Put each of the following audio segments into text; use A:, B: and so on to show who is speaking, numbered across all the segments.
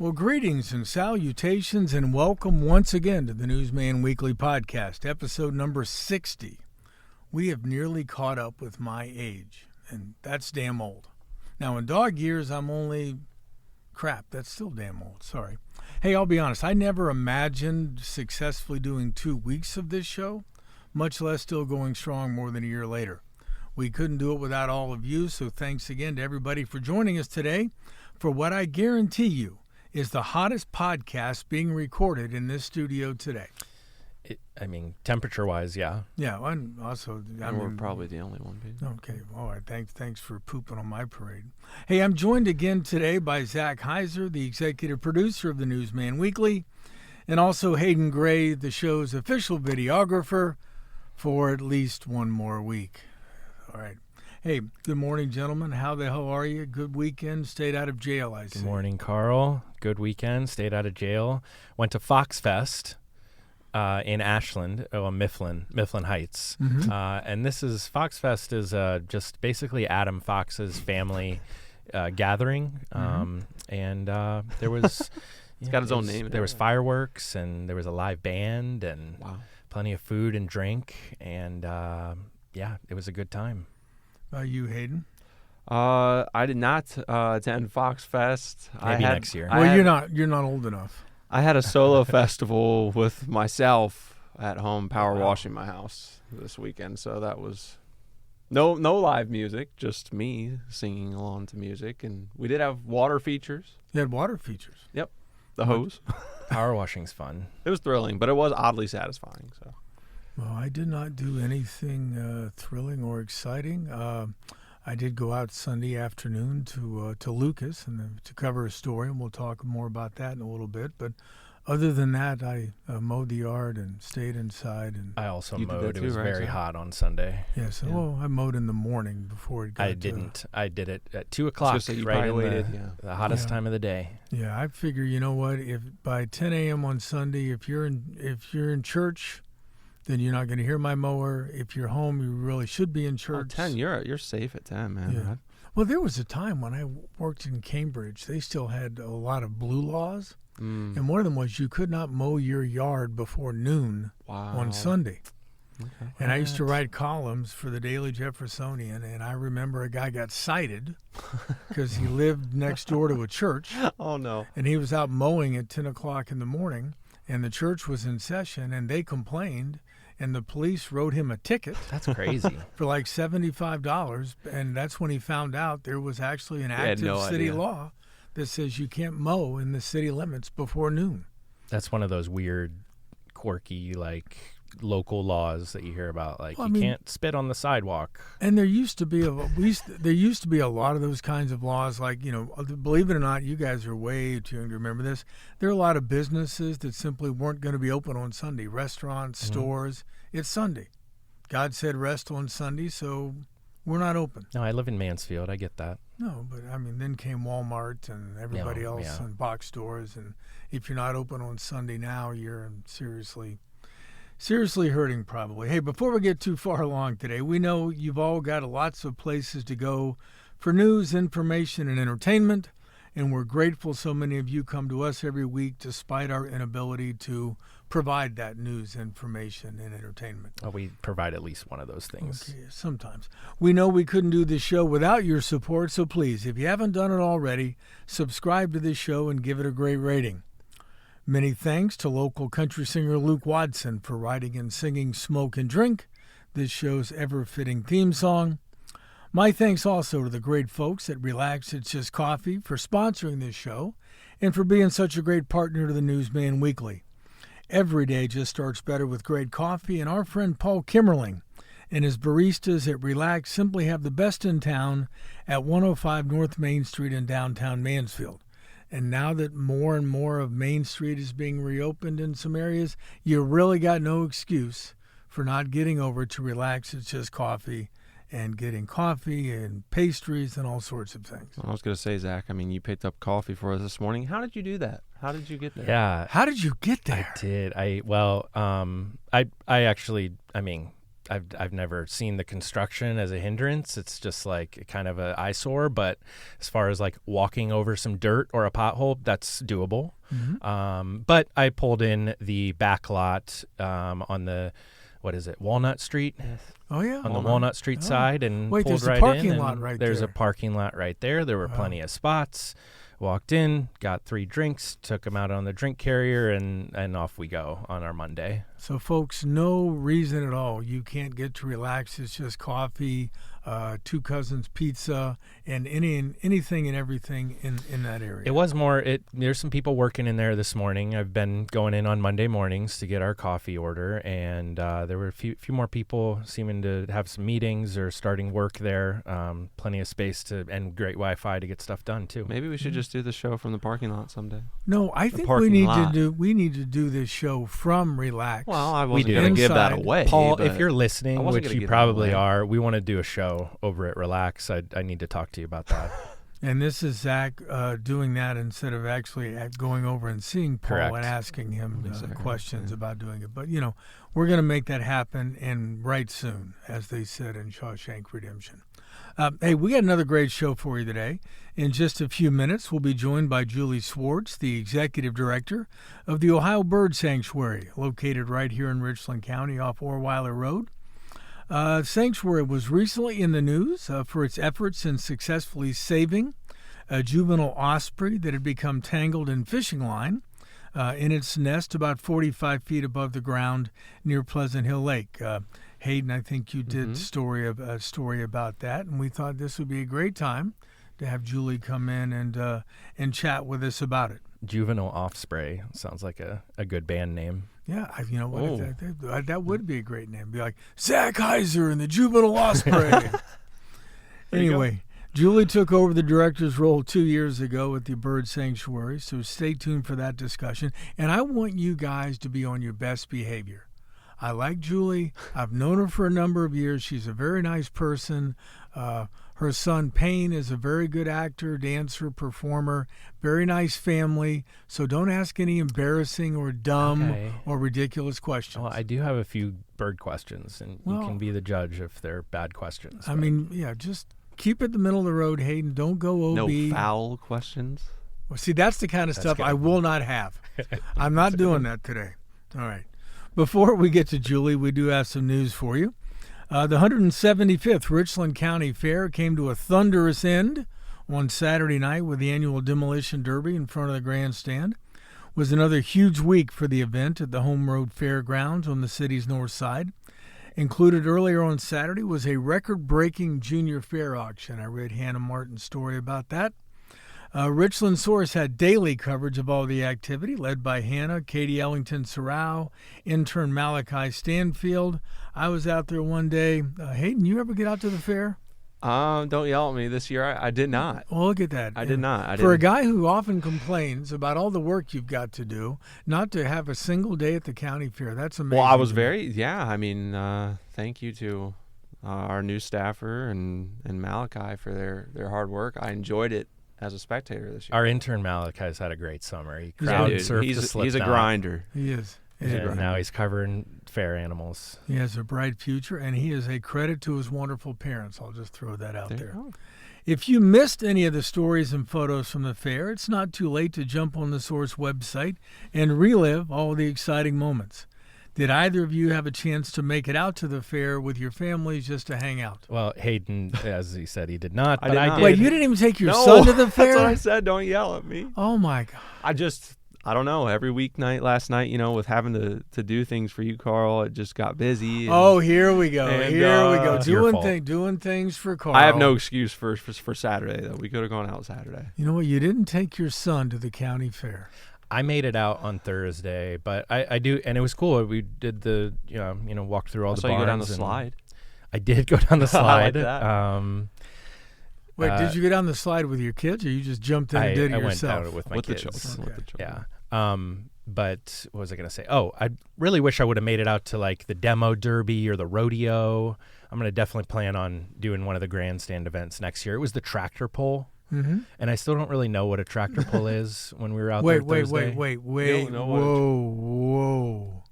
A: Well, greetings and salutations and welcome once again to the Newsman Weekly Podcast, episode number 60. We have nearly caught up with my age, and that's damn old. Now, in dog years, I'm only... Crap, that's still damn old, sorry. Hey, I'll be honest, I never imagined successfully doing 2 weeks of this show, much less still going strong more than a year later. We couldn't do it without all of you, so thanks again to everybody for joining us today for what I guarantee you is the hottest podcast being recorded in this studio today.
B: Temperature-wise, yeah.
A: Yeah, and also...
C: we're probably the only one.
A: Okay, all right. Thanks for pooping on my parade. Hey, I'm joined again today by Zach Heiser, the executive producer of the Newsman Weekly, and also Hayden Gray, the show's official videographer, for at least one more week. All right. Hey, good morning, gentlemen. How the hell are you? Good weekend. Stayed out of jail, I see.
B: Good morning, Carl. Good weekend. Stayed out of jail. Went to Fox Fest in Ashland, Mifflin Heights.
A: Mm-hmm.
B: And this is, Fox Fest is just basically Adam Fox's family gathering. And there was...
C: It's got its own name.
B: There was fireworks, and there was a live band, and plenty of food and drink. And, it was a good time.
A: You, Hayden?
C: I did not attend Fox Fest.
B: Maybe next year.
A: Well, you're not old enough.
C: I had a solo festival with myself at home, power washing my house this weekend. So that was no live music, just me singing along to music. And we did have water features.
A: You had water features?
C: Yep. The hose.
B: Power washing's fun.
C: It was thrilling, but it was oddly satisfying. So.
A: Well, I did not do anything thrilling or exciting. I did go out Sunday afternoon to Lucas and to cover a story, and we'll talk more about that in a little bit. But other than that, I mowed the yard and stayed inside. And
B: I also
C: you
B: mowed.
C: It
B: was very hot on Sunday.
A: Yes, Well, I mowed in the morning before it got.
B: I didn't. I did it at 2 o'clock,
C: So you
B: right in
C: waited,
B: the hottest time of the day.
A: Yeah, I figure, you know what? If by 10 a.m. on Sunday, if you're in church, then you're not going to hear my mower. If you're home, you really should be in church.
C: 10, you're safe at 10, man.
A: Yeah. Well, there was a time when I worked in Cambridge, they still had a lot of blue laws. And one of them was you could not mow your yard before noon on Sunday. Okay. And I used to write columns for the Daily Jeffersonian, and I remember a guy got cited because he lived next door to a church.
C: Oh, no.
A: And he was out mowing at 10 o'clock in the morning, and the church was in session, and they complained. And the police wrote him a ticket.
B: That's crazy.
A: For like $75. And that's when he found out there was actually an active city law that says you can't mow in the city limits before noon.
B: That's one of those weird, quirky, local laws that you hear about. Can't spit on the sidewalk.
A: And there used to be a lot of those kinds of laws. Believe it or not, you guys are way too young to remember this. There are a lot of businesses that simply weren't going to be open on Sunday. Restaurants, stores. It's Sunday. God said rest on Sunday, so we're not open.
B: No, I live in Mansfield. I get that.
A: No, but then came Walmart and everybody else and box stores. And if you're not open on Sunday now, you're seriously hurting probably. Hey, before we get too far along today, we know you've all got lots of places to go for news, information, and entertainment, and we're grateful so many of you come to us every week despite our inability to provide that news, information, and entertainment.
B: Well, we provide at least one of those things.
A: Okay, sometimes. We know we couldn't do this show without your support, so please, if you haven't done it already, subscribe to this show and give it a great rating. Many thanks to local country singer Luke Watson for writing and singing Smoke and Drink, this show's ever-fitting theme song. My thanks also to the great folks at Relax It's Just Coffee for sponsoring this show and for being such a great partner to the Newsman Weekly. Every day just starts better with great coffee, and our friend Paul Kimmerling and his baristas at Relax simply have the best in town at 105 North Main Street in downtown Mansfield. And now that more and more of Main Street is being reopened in some areas, you really got no excuse for not getting over to Relax It's Just Coffee and getting coffee and pastries and all sorts of things.
C: I was going to say, Zach, you picked up coffee for us this morning. How did you do that? How did you get there?
B: Yeah.
A: How did you get there?
B: I did. I I've never seen the construction as a hindrance. It's just like kind of an eyesore. But as far as like walking over some dirt or a pothole, that's doable. But I pulled in the back lot on the, what is it, Walnut Street?
A: Oh, yeah.
B: On the Walnut Street side, and
A: Wait,
B: pulled
A: there's a
B: right
A: parking
B: in.
A: lot
B: And
A: right
B: there's
A: there.
B: a parking lot right there. There were plenty of spots. Walked in, got 3 drinks, took them out on the drink carrier, and off we go on our Monday.
A: So, folks, no reason at all you can't get to relax. It's just coffee, Two Cousins pizza, and anything and everything in that area.
B: It was more. There's some people working in there this morning. I've been going in on Monday mornings to get our coffee order, and there were a few more people seeming to have some meetings or starting work there. Plenty of space and great Wi-Fi to get stuff done too.
C: Maybe we should just do the show from the parking lot someday.
A: No, I think we
C: parking
A: need
C: lot.
A: to do this show from Relax.
C: Well, I
B: We
C: wasn't
B: do.
C: going to give that
A: Inside.
C: away.
B: Paul,
C: but
B: if you're
C: I
B: listening,
C: wasn't
B: which
C: gonna
B: you
C: give that
B: probably
C: away.
B: are, we want to do a show over at Relax. I need to talk to you about that.
A: And this is Zach doing that instead of actually going over and seeing Paul
B: Correct.
A: and asking him
C: Exactly.
A: questions about doing it. But, we're going to make that happen and right soon, as they said in Shawshank Redemption. Hey, we got another great show for you today. In just a few minutes, we'll be joined by Julie Schwartz, the Executive Director of the Ohio Bird Sanctuary, located right here in Richland County off Orweiler Road. Sanctuary was recently in the news for its efforts in successfully saving a juvenile osprey that had become tangled in fishing line in its nest about 45 feet above the ground near Pleasant Hill Lake. Hayden, I think you did a story about that, and we thought this would be a great time to have Julie come in and chat with us about it.
B: Juvenile Offspray sounds like a good band name.
A: Yeah, you know what? That would be a great name. Be like Zach Heiser and the Juvenile Osprey. Anyway, Julie took over the director's role 2 years ago at the Bird Sanctuary, so stay tuned for that discussion. And I want you guys to be on your best behavior. I like Julie. I've known her for a number of years. She's a very nice person. Her son, Payne, is a very good actor, dancer, performer, very nice family. So don't ask any embarrassing or dumb or ridiculous questions.
B: Well, I do have a few bird questions, and you can be the judge if they're bad questions.
A: I mean, just keep it the middle of the road, Hayden. Don't go OB.
C: No foul questions.
A: Well, see, that's the kind of stuff I will not have. I'm not doing that today. All right. Before we get to Julie, we do have some news for you. The 175th Richland County Fair came to a thunderous end on Saturday night with the annual Demolition Derby in front of the grandstand. It was another huge week for the event at the Home Road Fairgrounds on the city's north side. Included earlier on Saturday was a record-breaking junior fair auction. I read Hannah Martin's story about that. Richland Soars had daily coverage of all the activity, led by Hannah, Katie Ellington Sorrow, intern Malachi Stanfield. I was out there one day. Hayden, you ever get out to the fair?
C: Don't yell at me. This year I did not.
A: Well, look at that.
C: I did not.
A: For a guy who often complains about all the work you've got to do, not to have a single day at the county fair, that's amazing.
C: Well, I was thank you to our new staffer and Malachi for their hard work. I enjoyed it as a spectator this year.
B: Our intern Malachi's had a great summer. He
C: Dude,
B: crowd surfed the
C: he's
B: Slipknot.
C: a grinder.
A: He is.
B: And now he's covering fair animals.
A: He has a bright future, and he is a credit to his wonderful parents. I'll just throw that out there. If you missed any of the stories and photos from the fair, it's not too late to jump on the Source website and relive all the exciting moments. Did either of you have a chance to make it out to the fair with your families just to hang out?
B: Well, Hayden, as he said, he did not.
C: I
B: but
C: did
B: I
C: not.
B: did.
A: Wait, you didn't even take your son to the fair?
C: That's what I said. Don't yell at me.
A: Oh, my God.
C: I don't know. Every weeknight last night, with having to do things for you, Carl, it just got busy.
A: Here we go.
C: and,
A: Here we go.
B: It's your fault.
A: Doing things for Carl.
C: I have no excuse for Saturday, though. We could have gone out Saturday.
A: You know what? You didn't take your son to the county fair.
B: I made it out on Thursday, but I do, and it was cool. We did the, walk through all the
C: I saw
B: barns.
C: you go down the
B: and
C: slide.
B: I did go down the slide.
C: I like that.
A: Wait, did you go down the slide with your kids, or you just jumped in and did it
B: I went
A: yourself?
B: down with my
C: With the
B: kids.
C: children.
A: Okay.
C: With the children.
B: Yeah. But what was I going to say? Oh, I really wish I would have made it out to like the demo derby or the rodeo. I'm going to definitely plan on doing one of the grandstand events next year. It was the tractor pull.
A: Mm-hmm.
B: And I still don't really know what a tractor pull is when we were out there Thursday.
A: Wait.
C: You don't know
A: Whoa.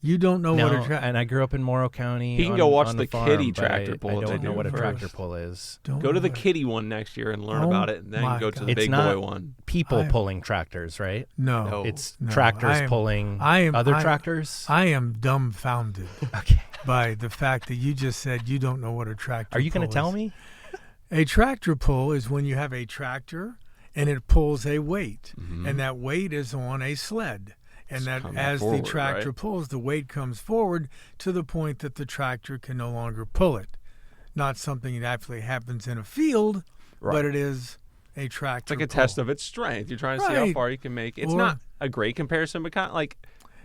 A: You don't know what a tractor...
B: And I grew up in Morrow County.
C: He can go watch
B: on
C: the
B: farm,
C: kiddie
B: but
C: tractor pull.
B: I don't know what a
C: first.
B: tractor pull is.
C: Go to the kiddie one next year and learn about it, and then go to the big boy one.
B: People pulling tractors, right?
A: No.
B: It's tractors pulling other tractors?
A: I am dumbfounded by the fact that you just said you don't know what a tractor pull is.
B: Are you going to tell me?
A: A tractor pull is when you have a tractor and it pulls a weight, and that weight is on a sled. And that as the tractor pulls, the weight comes forward to the point that the tractor can no longer pull it. Not something that actually happens in a field, but it is a tractor
C: It's like a
A: pull.
C: test of its strength. You're trying to see how far you can make it. It's not a great comparison, but kind of like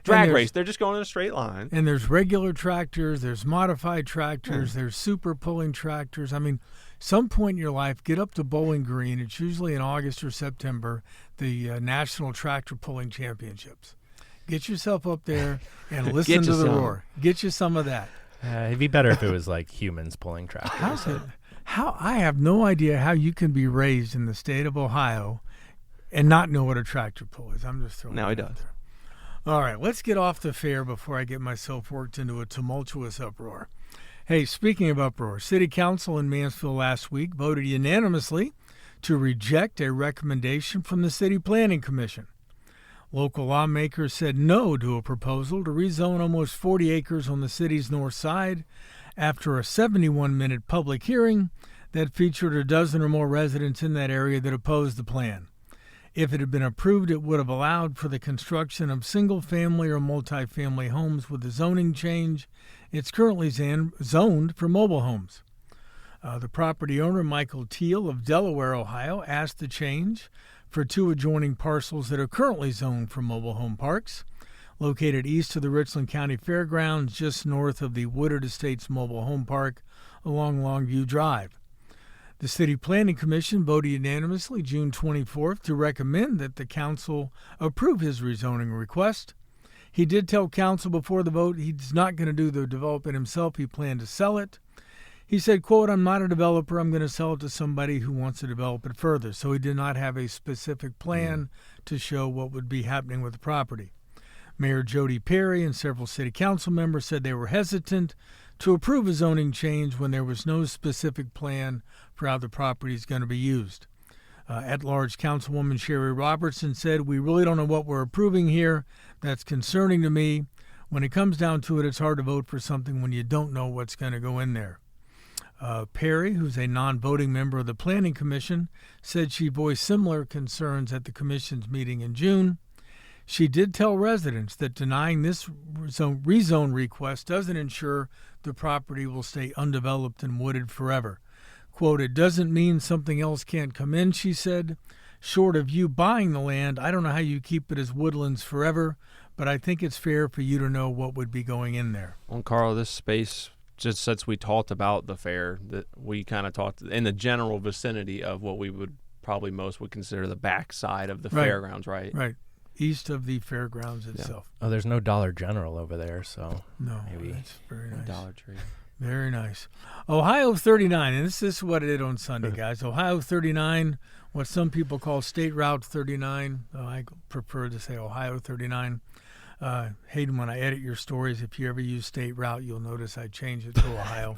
C: drag race. They're just going in a straight line.
A: And there's regular tractors, there's modified tractors, there's super pulling tractors. I mean, some point in your life, get up to Bowling Green. It's usually in August or September, the National Tractor Pulling Championships. Get yourself up there and listen to the roar. Get you some of that.
B: It'd be better if it was like humans pulling tractors.
A: I have no idea how you can be raised in the state of Ohio and not know what a tractor pull is. I'm just throwing
C: Now he does.
A: All right, let's get off the fair before I get myself worked into a tumultuous uproar. Hey, speaking of uproar, City Council in Mansfield last week voted unanimously to reject a recommendation from the City Planning Commission. Local lawmakers said no to a proposal to rezone almost 40 acres on the city's north side after a 71-minute public hearing that featured a dozen or more residents in that area that opposed the plan. If it had been approved, it would have allowed for the construction of single-family or multifamily homes with the zoning change. It's currently zoned for mobile homes. The property owner, Michael Teal of Delaware, Ohio, asked the change for two adjoining parcels that are currently zoned for mobile home parks, located east of the Richland County Fairgrounds, just north of the Woodard Estates Mobile Home Park along Longview Drive. The City Planning Commission voted unanimously June 24th to recommend that the council approve his rezoning request. He did tell council before the vote he's not going to do the development himself. He planned to sell it. He said, quote, "I'm not a developer. I'm going to sell it to somebody who wants to develop it further." So he did not have a specific plan to show what would be happening with the property. Mayor Jody Perry and several city council members said they were hesitant to approve a zoning change when there was no specific plan for how the property is going to be used. At-large Councilwoman Sherry Robertson said, "We really don't know what we're approving here. That's concerning to me. When it comes down to it, it's hard to vote for something when you don't know what's going to go in there." Perry, who's a non-voting member of the Planning Commission, said she voiced similar concerns at the Commission's meeting in June. She did tell residents that denying this rezone request doesn't ensure the property will stay undeveloped and wooded forever. Quote, "It doesn't mean something else can't come in," she said. "Short of you buying the land, I don't know how you keep it as woodlands forever, but I think it's fair for you to know what would be going in there."
C: Well, Carl, this space, just since we talked about the fair, that we kind of talked in the general vicinity of what we would probably most would consider the back side of the fairgrounds, right?
A: Right. East of the fairgrounds itself.
B: Oh, there's no Dollar General over there, so
A: No,
B: maybe
A: that's very nice.
C: Dollar Tree.
A: Very nice. Ohio 39, and this is what it did on Sunday, guys. Ohio 39, what some people call State Route 39. I prefer to say Ohio 39. Hayden, when I edit your stories, if you ever use State Route, you'll notice I change it to Ohio.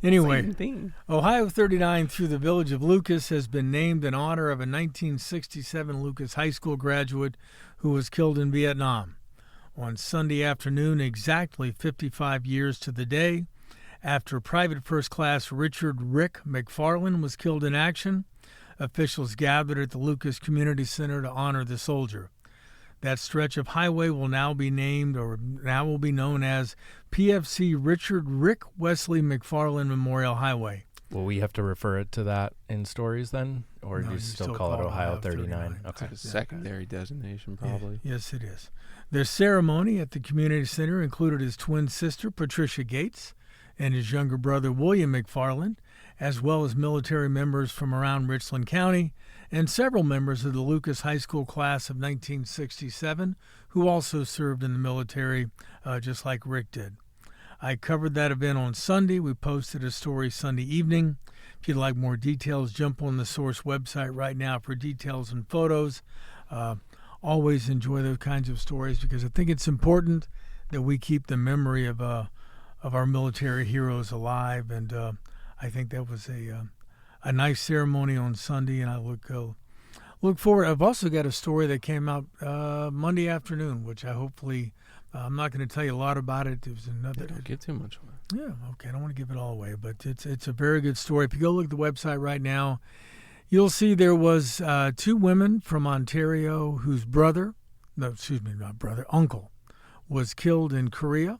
A: Anyway, Ohio 39 through the village of Lucas has been named in honor of a 1967 Lucas High School graduate who was killed in Vietnam. On Sunday afternoon, exactly 55 years to the day, after Private First Class Richard "Rick" McFarland was killed in action, officials gathered at the Lucas Community Center to honor the soldier. That stretch of highway will now be known as PFC Richard "Rick" Wesley McFarland Memorial Highway.
B: will we have to refer it to that in stories then? Or
A: No,
B: do you still call it Ohio 39? Okay.
C: It's a secondary designation, probably.
A: Yeah, yes, it is. Their ceremony at the community center included his twin sister, Patricia Gates, and his younger brother, William McFarland, as well as military members from around Richland County and several members of the Lucas High School class of 1967 who also served in the military, just like Rick did. I covered that event on Sunday. We posted a story Sunday evening. If you'd like more details, jump on the Source website right now for details and photos. Always enjoy those kinds of stories because I think it's important that we keep the memory of our military heroes alive. And I think that was a nice ceremony on Sunday, and I look forward. I've also got a story that came out Monday afternoon, which I hopefully I'm not going to tell you a lot about it. It was another.
C: Don't get too much away.
A: Yeah, okay. I don't want to give it all away, but it's a very good story. If you go look at the website right now, you'll see there was 2 women from Ontario whose uncle was killed in Korea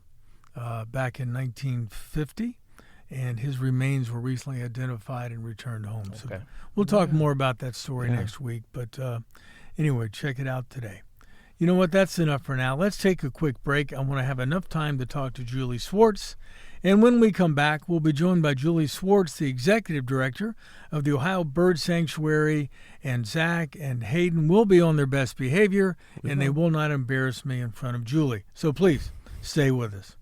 A: back in 1950, and his remains were recently identified and returned home.
B: Okay.
A: So we'll talk more about that story next week, but anyway, check it out today. You know what? That's enough for now. Let's take a quick break. I want to have enough time to talk to Julie Schwartz. And when we come back, we'll be joined by Julie Schwartz, the executive director of the Ohio Bird Sanctuary, and Zach and Hayden will be on their best behavior, and they will not embarrass me in front of Julie. So please, stay with us.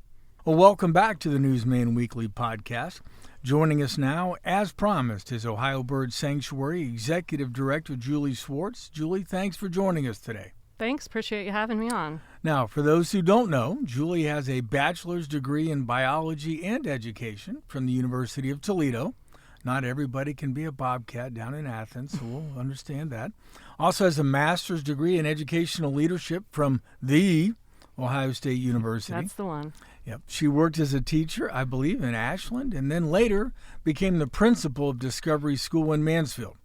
A: Well, welcome back to the Newsman Weekly podcast. Joining us now, as promised, is Ohio Bird Sanctuary executive director Julie Schwartz. Julie, thanks for joining us today.
D: Thanks. Appreciate you having me on.
A: Now, for those who don't know, Julie has a bachelor's degree in biology and education from the University of Toledo. Not everybody can be a bobcat down in Athens, so we'll understand that. Also has a master's degree in educational leadership from the Ohio State University.
D: That's the one.
A: Yep. She worked as a teacher, I believe, in Ashland, and then later became the principal of Discovery School in Mansfield.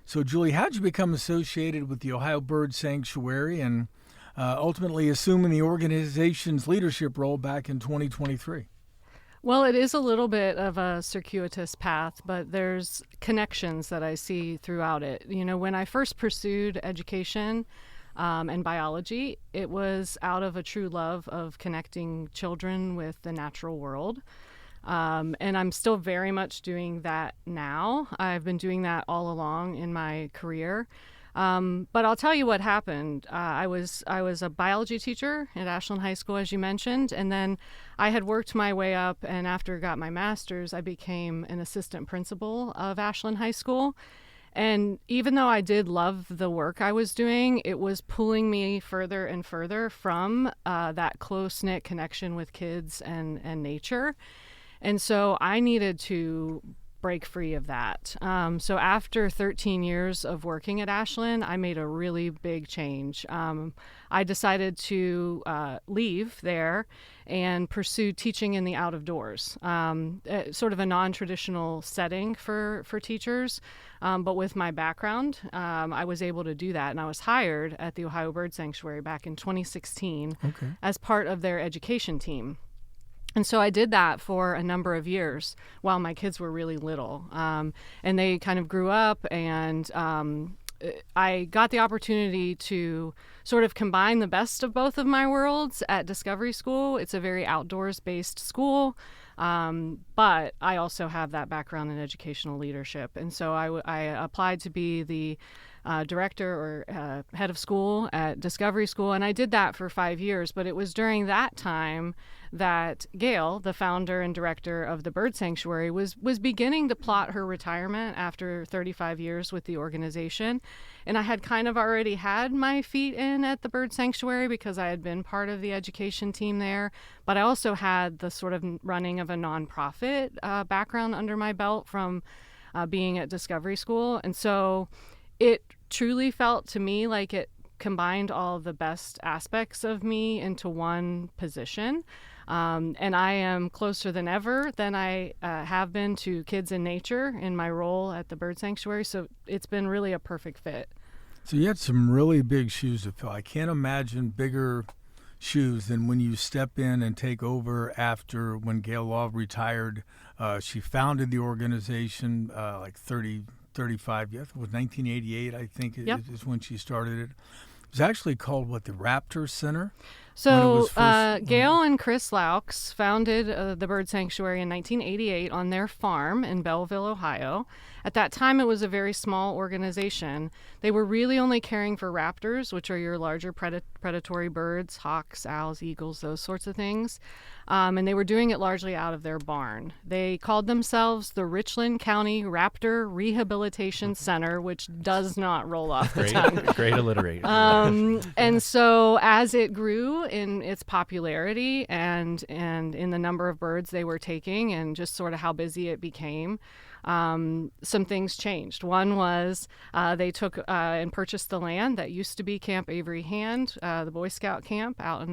A: So, Julie, how did you become associated with the Ohio Bird Sanctuary and ultimately assuming the organization's leadership role back in 2023?
D: Well, it is a little bit of a circuitous path, but there's connections that I see throughout it. You know, when I first pursued education and biology, it was out of a true love of connecting children with the natural world. And I'm still very much doing that now. I've been doing that all along in my career. But I'll tell you what happened. I was a biology teacher at Ashland High School, as you mentioned, and then I had worked my way up, and after I got my master's, I became an assistant principal of Ashland High School. And even though I did love the work I was doing, it was pulling me further and further from that close-knit connection with kids and nature. And so I needed to break free of that. So after 13 years of working at Ashland, I made a really big change. I decided to leave there and pursue teaching in the out of doors, sort of a non-traditional setting for teachers. But with my background, I was able to do that. And I was hired at the Ohio Bird Sanctuary back in 2016 as part of their education team. And so I did that for a number of years while my kids were really little. And they kind of grew up, and I got the opportunity to sort of combine the best of both of my worlds at Discovery School. It's a very outdoors-based school, but I also have that background in educational leadership. And so I applied to be the director or head of school at Discovery School, and I did that for 5 years. But it was during that time that Gail, the founder and director of the Bird Sanctuary, was beginning to plot her retirement after 35 years with the organization. And I had kind of already had my feet in at the Bird Sanctuary because I had been part of the education team there. But I also had the sort of running of a nonprofit background under my belt from being at Discovery School. And so it truly felt to me like it combined all the best aspects of me into one position. And I am closer than ever than I have been to kids in nature in my role at the Bird Sanctuary. So it's been really a perfect fit.
A: So you had some really big shoes to fill. I can't imagine bigger shoes than when you step in and take over after when Gail Law retired. She founded the organization like 35, yes, it was 1988, I think, is when she started it. It was actually called, the Raptor Center?
D: So Gail and Chris Laux founded the Bird Sanctuary in 1988 on their farm in Belleville, Ohio. At that time, it was a very small organization. They were really only caring for raptors, which are your larger predatory birds, hawks, owls, eagles, those sorts of things. And they were doing it largely out of their barn. They called themselves the Richland County Raptor Rehabilitation Center, which does not roll off the tongue.
B: Great alliteration.
D: And so as it grew in its popularity and in the number of birds they were taking and just sort of how busy it became. Some things changed. One was they took and purchased the land that used to be Camp Avery Hand, the Boy Scout camp out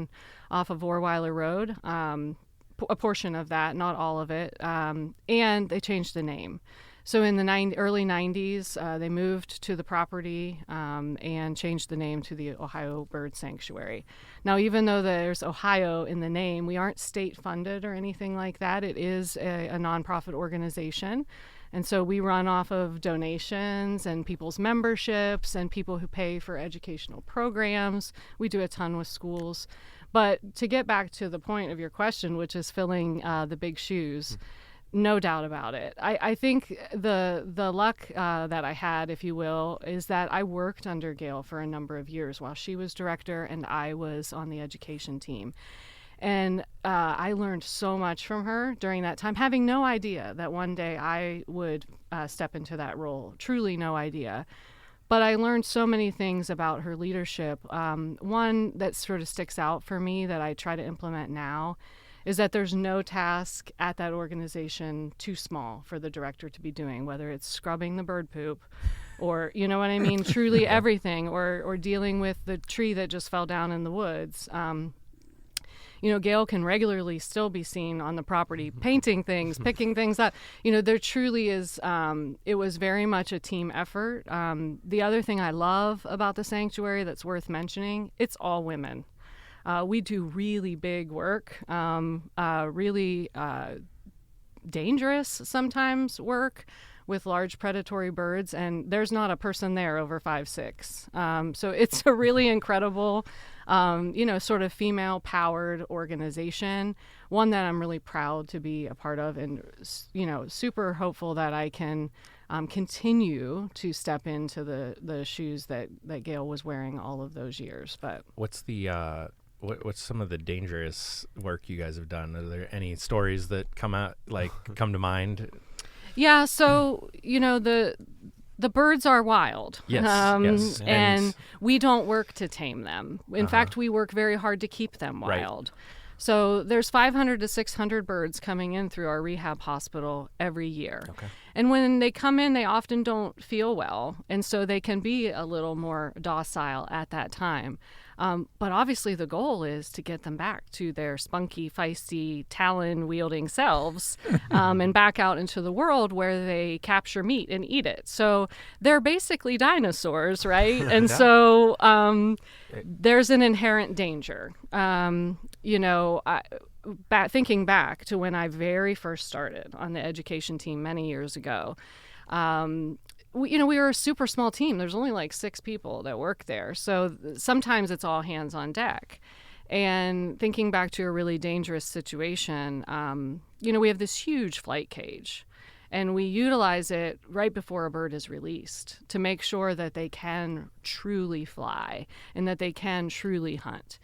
D: off of Vorweiler Road, a portion of that, not all of it, and they changed the name. So in the early 90s, they moved to the property and changed the name to the Ohio Bird Sanctuary. Now, even though there's Ohio in the name, we aren't state funded or anything like that. It is a nonprofit organization. And so we run off of donations and people's memberships and people who pay for educational programs. We do a ton with schools. But to get back to the point of your question, which is filling the big shoes, no doubt about it. I think the luck that I had, if you will, is that I worked under Gail for a number of years while she was director and I was on the education team. And I learned so much from her during that time, having no idea that one day I would step into that role. Truly no idea. But I learned so many things about her leadership. One that sort of sticks out for me that I try to implement now is that there's no task at that organization too small for the director to be doing, whether it's scrubbing the bird poop or, you know what I mean, truly everything, or dealing with the tree that just fell down in the woods. Gail can regularly still be seen on the property painting things, picking things up. There truly is, it was very much a team effort. The other thing I love about the sanctuary that's worth mentioning, it's all women. We do really big work, really dangerous sometimes work with large predatory birds, and there's not a person there over 5'6". So it's a really incredible, sort of female-powered organization, one that I'm really proud to be a part of, and super hopeful that I can continue to step into the shoes that Gail was wearing all of those years. But
B: what's what's some of the dangerous work you guys have done? Are there any stories that come to mind?
D: Yeah, so, the birds are wild.
B: Yes, yes.
D: And we don't work to tame them. In fact, we work very hard to keep them wild. Right. So there's 500 to 600 birds coming in through our rehab hospital every year. Okay. And when they come in, they often don't feel well. And so they can be a little more docile at that time. But obviously the goal is to get them back to their spunky, feisty, talon-wielding selves and back out into the world where they capture meat and eat it. So they're basically dinosaurs, right? And so there's an inherent danger. Thinking back to when I very first started on the education team many years ago, we were a super small team. There's only like 6 people that work there. So sometimes it's all hands on deck. And thinking back to a really dangerous situation, we have this huge flight cage. And we utilize it right before a bird is released to make sure that they can truly fly and that they can truly hunt.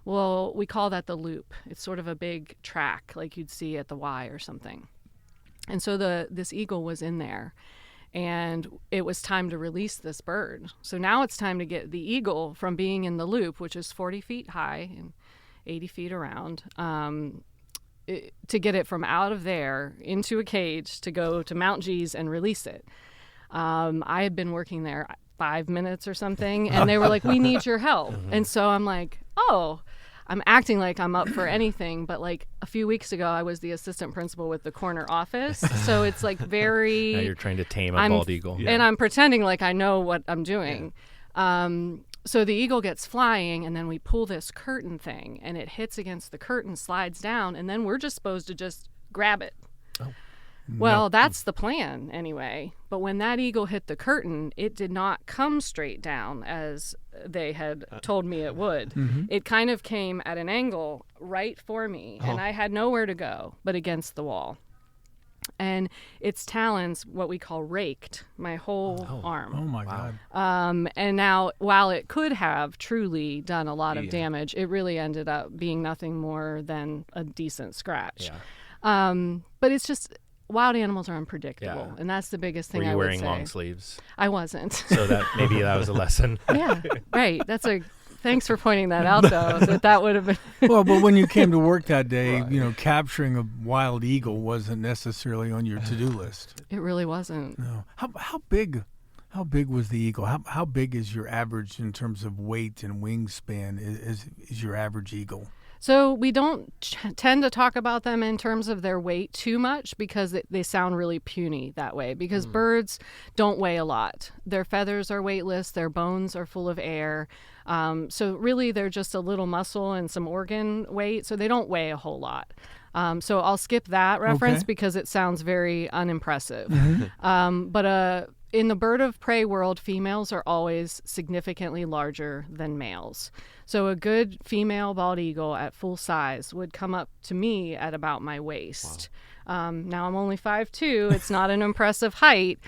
D: Well, we call that the loop. It's sort of a big track like you'd see at the Y or something. And so this eagle was in there. And it was time to release this bird. So now it's time to get the eagle from being in the loop, which is 40 feet high and 80 feet around, to get it from out of there into a cage to go to Mount G's and release it. I had been working there 5 minutes or something, and they were like, "We need your help." And so I'm like, "Oh." I'm acting like I'm up for anything, but like a few weeks ago, I was the assistant principal with the corner office. So it's like very...
B: Now you're trying to tame a bald eagle.
D: And I'm pretending like I know what I'm doing. Yeah. So the eagle gets flying, and then we pull this curtain thing, and it hits against the curtain, slides down, and then we're just supposed to just grab it. Oh. Well, that's the plan anyway. But when that eagle hit the curtain, it did not come straight down as they had told me it would. Mm-hmm. It kind of came at an angle right for me, and I had nowhere to go but against the wall. And its talons, what we call raked, my whole arm.
A: Oh, my God.
D: And now, while it could have truly done a lot of damage, it really ended up being nothing more than a decent scratch. Yeah. But it's just... Wild animals are unpredictable, and that's the biggest thing I would say.
B: Were you wearing long sleeves?
D: I wasn't.
B: So maybe that was a lesson.
D: Yeah, right. That's a Thanks for pointing that out, though. That would have been.
A: Well, but when you came to work that day, capturing a wild eagle wasn't necessarily on your to-do list.
D: It really wasn't.
A: No. How big? How big was the eagle? How big is your average in terms of weight and wingspan? Is your average eagle?
D: So we don't tend to talk about them in terms of their weight too much because they sound really puny that way, because birds don't weigh a lot. Their feathers are weightless. Their bones are full of air. So really they're just a little muscle and some organ weight. So they don't weigh a whole lot. So I'll skip that reference because it sounds very unimpressive. But in the bird of prey world, females are always significantly larger than males. So a good female bald eagle at full size would come up to me at about my waist. Wow. Now I'm only 5'2". It's not an impressive height,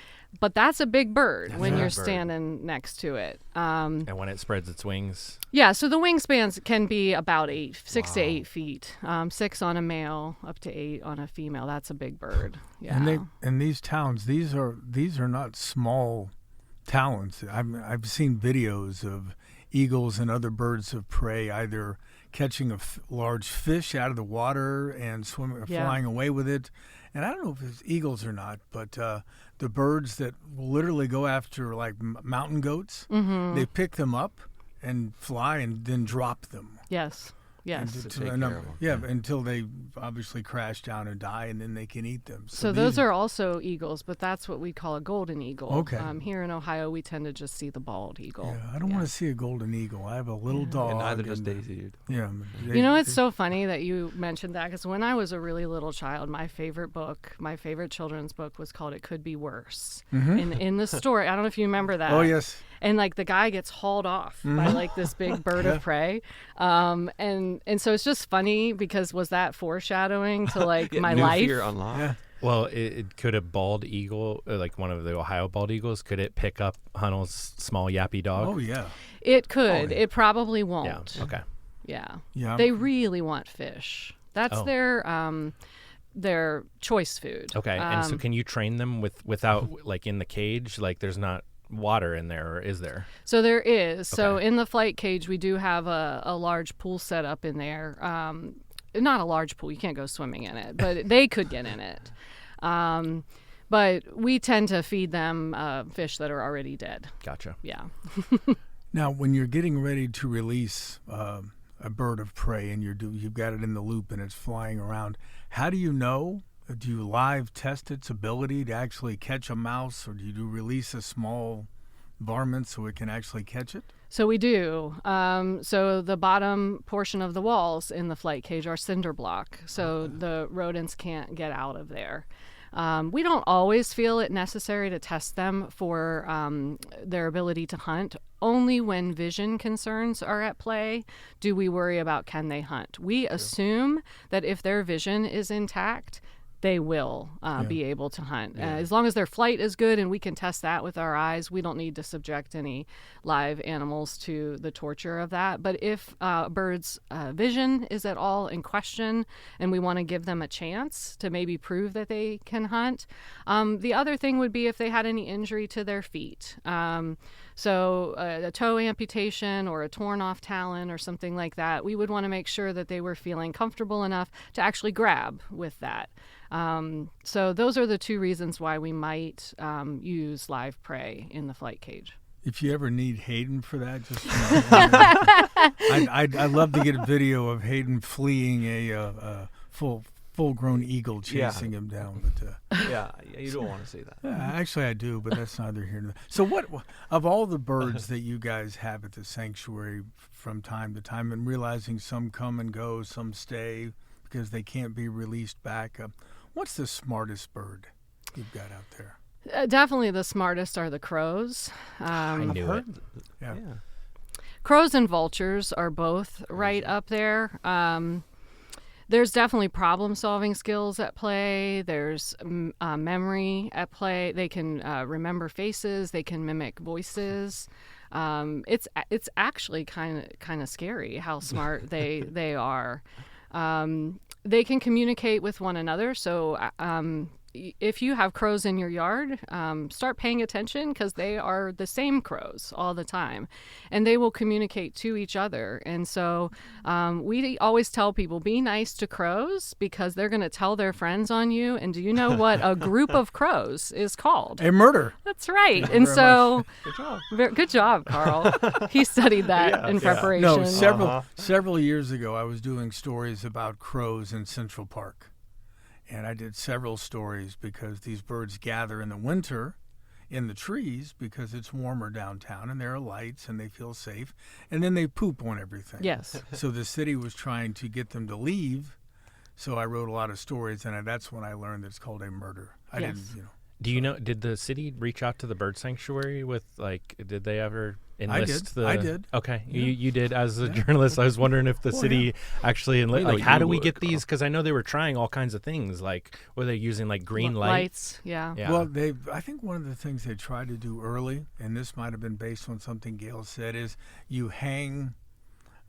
D: but that's a big bird when you're standing next to it.
B: And when it spreads its wings?
D: Yeah, so the wingspans can be about 6 to 8 feet. 6 on a male, up to 8 on a female. That's a big bird. Yeah.
A: And these towns, these are not small talons. I've seen videos of eagles and other birds of prey either catching a large fish out of the water and swimming or flying away with it. And I don't know if it's eagles or not, but the birds that will literally go after like mountain goats, they pick them up and fly and then drop them.
D: Yes. Yes.
A: Until they obviously crash down and die, and then they can eat them.
D: So those are also eagles, but that's what we call a golden eagle.
A: Okay.
D: Here in Ohio, we tend to just see the bald eagle.
A: Yeah, I don't want to see a golden eagle. I have a little dog.
C: And neither does Daisy.
A: Yeah.
D: It's so funny that you mentioned that, because when I was a really little child, my favorite children's book was called It Could Be Worse. In the story, I don't know if you remember that.
A: Oh, yes.
D: And like the guy gets hauled off by like this big bird of prey. And so it's just funny because was that foreshadowing to like my
C: new
D: life?
C: Fear unlocked. Yeah.
B: Well, it could a bald eagle, like one of the Ohio bald eagles, could it pick up Hunnell's small yappy dog?
A: Oh, yeah.
D: It could. It probably won't.
B: Yeah. Okay.
D: Yeah. They really want fish. That's their choice food.
B: Okay. And so can you train them without like in the cage? Like there's not water in there, or is there?
D: So there is. Okay. So in the flight cage, we do have a large pool set up in there. Not a large pool. You can't go swimming in it, but they could get in it. But we tend to feed them fish that are already dead.
B: Gotcha.
D: Yeah.
A: Now, when you're getting ready to release a bird of prey and you've got it in the loop and it's flying around, how do you know? Do you live test its ability to actually catch a mouse, or do you release a small varmint so it can actually catch it?
D: So we do. So the bottom portion of the walls in the flight cage are cinder block, so the rodents can't get out of there. We don't always feel it necessary to test them for their ability to hunt. Only when vision concerns are at play do we worry about can they hunt. We assume that if their vision is intact, they will be able to hunt. As long as their flight is good and we can test that with our eyes, we don't need to subject any live animals to the torture of that. But if a bird's vision is at all in question and we want to give them a chance to maybe prove that they can hunt, the other thing would be if they had any injury to their feet. So a toe amputation or a torn off talon or something like that, we would want to make sure that they were feeling comfortable enough to actually grab with that. So those are the two reasons why we might use live prey in the flight cage.
A: If you ever need Hayden for that, just I'd love to get a video of Hayden fleeing a full-grown eagle chasing him down. But
C: you don't want to see that.
A: Actually, I do, but that's neither here nor there. So, what of all the birds that you guys have at the sanctuary from time to time, and realizing some come and go, some stay because they can't be released back, what's the smartest bird you've got out there?
D: Definitely the smartest are the crows.
B: I knew it.
A: Yeah.
D: Crows and vultures are both right up there. There's definitely problem-solving skills at play. There's memory at play. They can remember faces. They can mimic voices. It's actually kind of scary how smart they are. They can communicate with one another. So if you have crows in your yard, start paying attention, because they are the same crows all the time, and they will communicate to each other. And so we always tell people, be nice to crows, because they're going to tell their friends on you. And do you know what a group of crows is called?
A: A murder.
D: That's right.
A: Thank you
D: And
A: very
D: so
A: much.
D: good job, Carl. He studied that in preparation.
A: No, several years ago, I was doing stories about crows in Central Park. And I did several stories because these birds gather in the winter in the trees because it's warmer downtown and there are lights and they feel safe. And then they poop on everything.
D: Yes.
A: So the city was trying to get them to leave. So I wrote a lot of stories, and that's when I learned that it's called a murder. I
D: Yes.
A: didn't, you know.
B: Do you know, did the city reach out to the bird sanctuary with, like, did they ever enlist
A: I did.
B: Okay.
A: Yeah.
B: You did as a journalist. I was wondering if the city actually, like, how do we get these? Because I know they were trying all kinds of things. Like, were they using, like, green
D: lights? Yeah.
A: Well, I think one of the things they tried to do early, and this might have been based on something Gail said, is you hang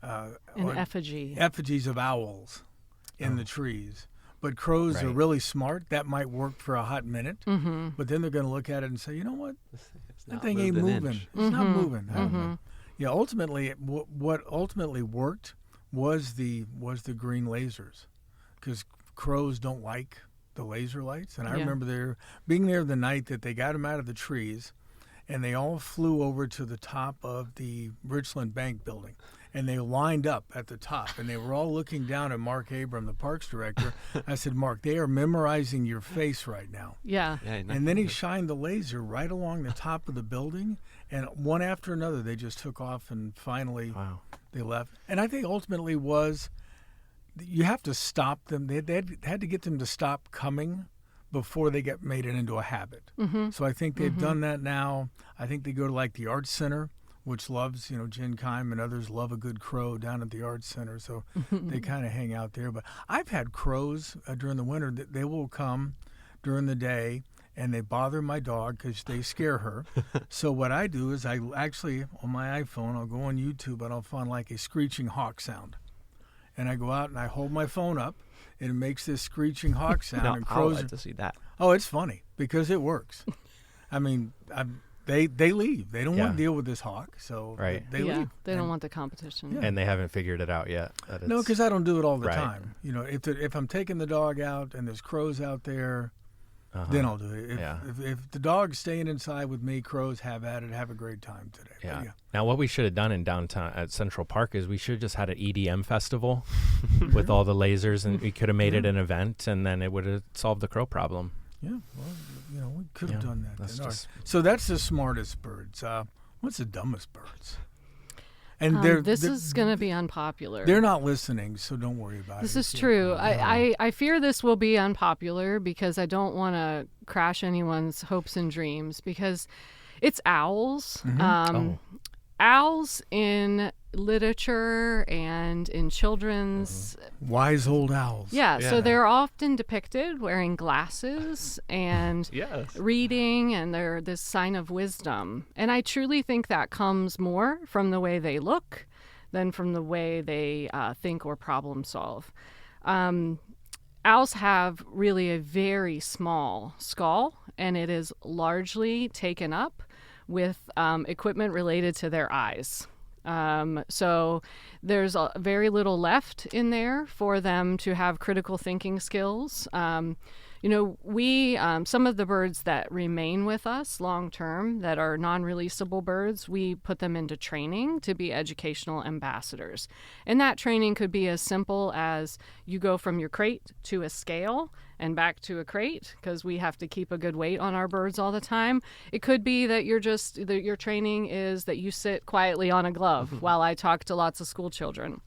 D: An effigy.
A: effigies of owls in the trees. But crows are
B: Right.
A: really smart. That might work for a hot minute.
D: Mm-hmm.
A: But then they're going to look at it and say, you know what?
C: It's
A: That
C: not
A: thing ain't
C: moved an
A: moving.
C: inch.
A: It's not
D: Mm-hmm.
A: moving. I don't know. Yeah, ultimately, what ultimately worked was the green lasers, because crows don't like the laser lights. And I
D: Yeah.
A: remember being there the night that they got them out of the trees, and they all flew over to the top of the Richland Bank building. And they lined up at the top, and they were all looking down at Mark Abram, the parks director. I said, Mark, they are memorizing your face right now.
D: Yeah.
C: Yeah,
A: And then he shined the laser right along the top of the building, and one after another, they just took off, and finally they left. And I think ultimately was you have to stop them. They had to get them to stop coming before they made it into a habit.
D: Mm-hmm.
A: So I think they've done that now. I think they go to like the Arts Center, which loves, Jen Kime and others love a good crow down at the Arts Center. So they kind of hang out there. But I've had crows during the winter. They will come during the day, and they bother my dog because they scare her. So what I do is I actually, on my iPhone, I'll go on YouTube and I'll find like a screeching hawk sound. And I go out and I hold my phone up, and it makes this screeching hawk sound.
C: No,
A: and
C: I'll
A: crows
C: like to see that.
A: Oh, it's funny because it works. I mean, they leave. They don't want to deal with this hawk, so they leave.
D: They don't want the competition.
A: Yeah.
B: And they haven't figured it out yet.
A: No, because I don't do it all the
B: Right.
A: time. If I'm taking the dog out and there's crows out there, then I'll do it. If the dog's staying inside with me, crows have at it. Have a great time today.
B: Yeah.
A: But
B: Now, what we should have done in downtown at Central Park is we should have just had an EDM festival with all the lasers, and we could have made it an event, and then it would have solved the crow problem.
A: Yeah, well, we could have done that.
B: That's
A: then. All
B: just-
A: right. So that's the smartest birds. What's the dumbest birds? And
D: This is going to be unpopular.
A: They're not listening, so don't worry about
D: This
A: it.
D: is true. I fear this will be unpopular because I don't want to crash anyone's hopes and dreams, because it's owls. Owls in literature and in children's
A: Wise old owls.
D: Yeah, so they're often depicted wearing glasses and reading, and they're this sign of wisdom. And I truly think that comes more from the way they look than from the way they think or problem solve. Owls have really a very small skull, and it is largely taken up with equipment related to their eyes. So there's very little left in there for them to have critical thinking skills. Some of the birds that remain with us long term that are non-releasable birds, we put them into training to be educational ambassadors. And that training could be as simple as you go from your crate to a scale and back to a crate, because we have to keep a good weight on our birds all the time. It could be that your training is that you sit quietly on a glove while I talk to lots of school children.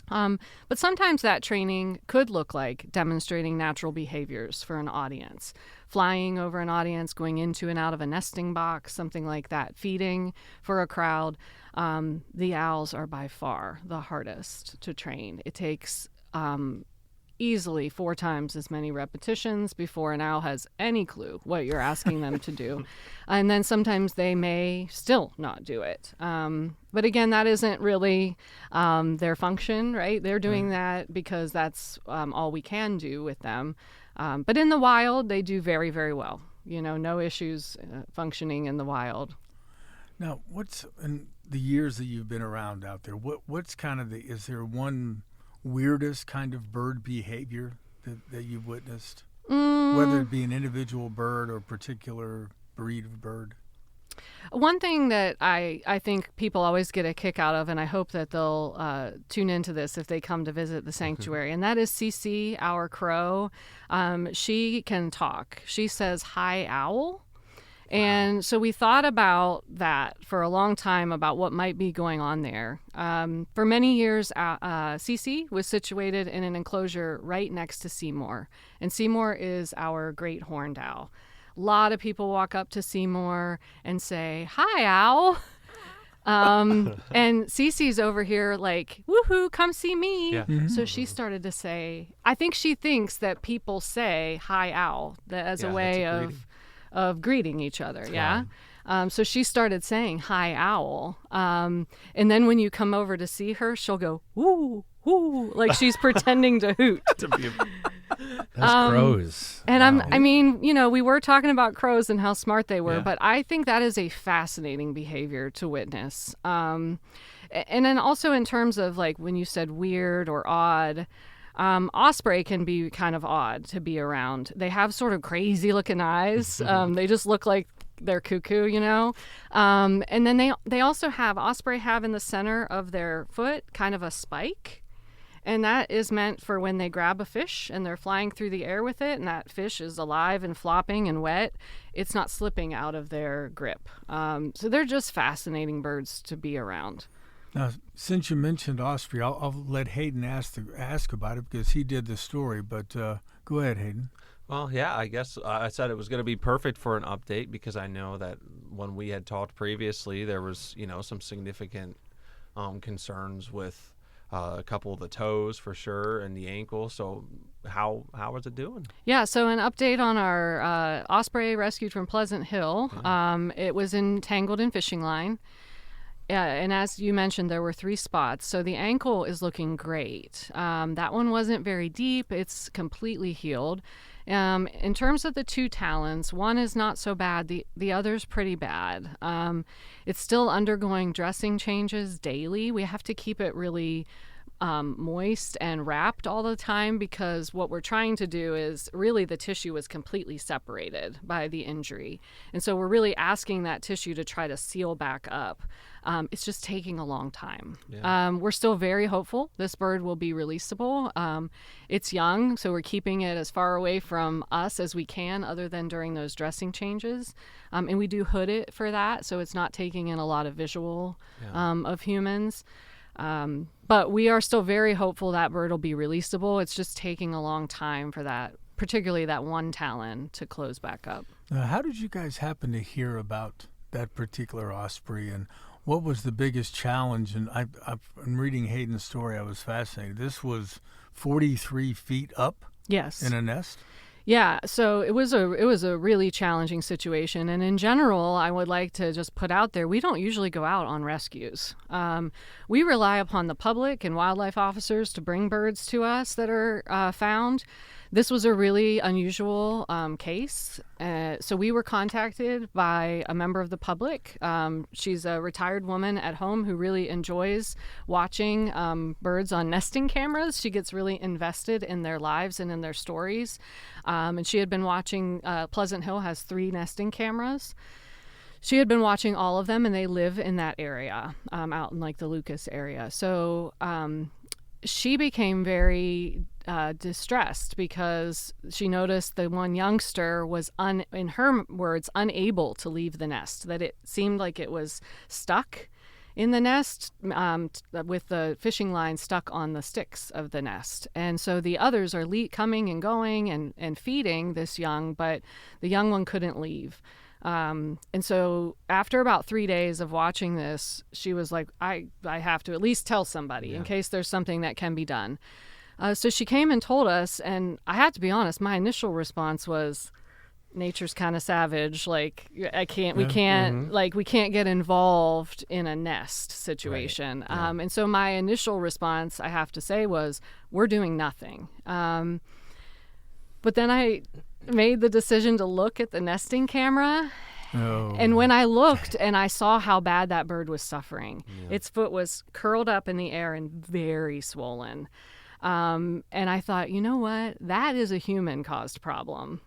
D: But sometimes that training could look like demonstrating natural behaviors for an audience, flying over an audience, going into and out of a nesting box, something like that, feeding for a crowd. The owls are by far the hardest to train. It takes easily 4 times as many repetitions before an owl has any clue what you're asking them to do. And then sometimes they may still not do it. But again, that isn't really their function, right? They're doing that because that's all we can do with them. But in the wild, they do very, very well. No issues functioning in the wild.
A: Now, what's in the years that you've been around out there? What's kind of is there one weirdest kind of bird behavior that you've witnessed, whether it be an individual bird or a particular breed of bird?
D: One thing that I think people always get a kick out of, and I hope that they'll tune into this if they come to visit the sanctuary, and that is Cece, our crow. She can talk. She says, "Hi, owl." And so we thought about that for a long time, about what might be going on there. For many years, Cece was situated in an enclosure right next to Seymour. And Seymour is our great horned owl. A lot of people walk up to Seymour and say, "Hi, owl." And Cece's over here like, "Woohoo, come see me."
C: Yeah.
A: Mm-hmm.
D: So she started to say, I think she thinks that people say "Hi, owl" as a way of greeting each other. Yeah. So she started saying "Hi, owl." And then when you come over to see her, she'll go "woo, woo," like she's pretending to hoot.
B: That's crows.
D: And
B: Wow.
D: we were talking about crows and how smart they were,
C: Yeah.
D: but I think that is a fascinating behavior to witness. And then also in terms of like when you said weird or odd, osprey can be kind of odd to be around. They have sort of crazy looking eyes. They just look like they're cuckoo, And then they also osprey have in the center of their foot kind of a spike. And that is meant for when they grab a fish and they're flying through the air with it, and that fish is alive and flopping and wet, it's not slipping out of their grip. So they're just fascinating birds to be around.
A: Now, since you mentioned osprey, I'll let Hayden ask about it because he did the story. But go ahead, Hayden.
C: Well, yeah, I guess I said it was going to be perfect for an update because I know that when we had talked previously, there was, some significant concerns with a couple of the toes for sure and the ankle. So how is it doing?
D: Yeah, so an update on our osprey rescued from Pleasant Hill. It was entangled in fishing line. And as you mentioned, there were 3 spots. So the ankle is looking great. That one wasn't very deep. It's completely healed. In terms of the 2 talons, one is not so bad. The other's pretty bad. It's still undergoing dressing changes daily. We have to keep it really moist and wrapped all the time because what we're trying to do is really the tissue is completely separated by the injury. And so we're really asking that tissue to try to seal back up. It's just taking a long time. Yeah. We're still very hopeful this bird will be releasable. It's young, so we're keeping it as far away from us as we can other than during those dressing changes. And we do hood it for that, so it's not taking in a lot of visual of humans. But we are still very hopeful that bird will be releasable. It's just taking a long time for that, particularly that 1 talon, to close back up.
A: Now, how did you guys happen to hear about that particular osprey, and what was the biggest challenge? And I'm reading Hayden's story. I was fascinated. This was 43 feet up.
D: Yes.
A: In a nest.
D: Yeah, so it was a really challenging situation, and in general, I would like to just put out there, we don't usually go out on rescues. We rely upon the public and wildlife officers to bring birds to us that are found. This was a really unusual case. So we were contacted by a member of the public. She's a retired woman at home who really enjoys watching birds on nesting cameras. She gets really invested in their lives and in their stories. And she had been watching, Pleasant Hill has 3 nesting cameras. She had been watching all of them, and they live in that area, out in like the Lucas area. So she became very distressed because she noticed the one youngster was, in her words, unable to leave the nest, that it seemed like it was stuck in the nest with the fishing line stuck on the sticks of the nest. And so the others are coming and going and feeding this young, but the young one couldn't leave. And so after about 3 days of watching this, she was like, I have to at least tell somebody in case there's something that can be done. So she came and told us, and I have to be honest, my initial response was, nature's kind of savage. Like, we can't get involved in a nest situation. Right. Yeah. And so my initial response, I have to say, was, we're doing nothing. But then I made the decision to look at the nesting camera.
A: Oh.
D: And when I looked and I saw how bad that bird was suffering, its foot was curled up in the air and very swollen. And I thought, you know what? That is a human-caused problem.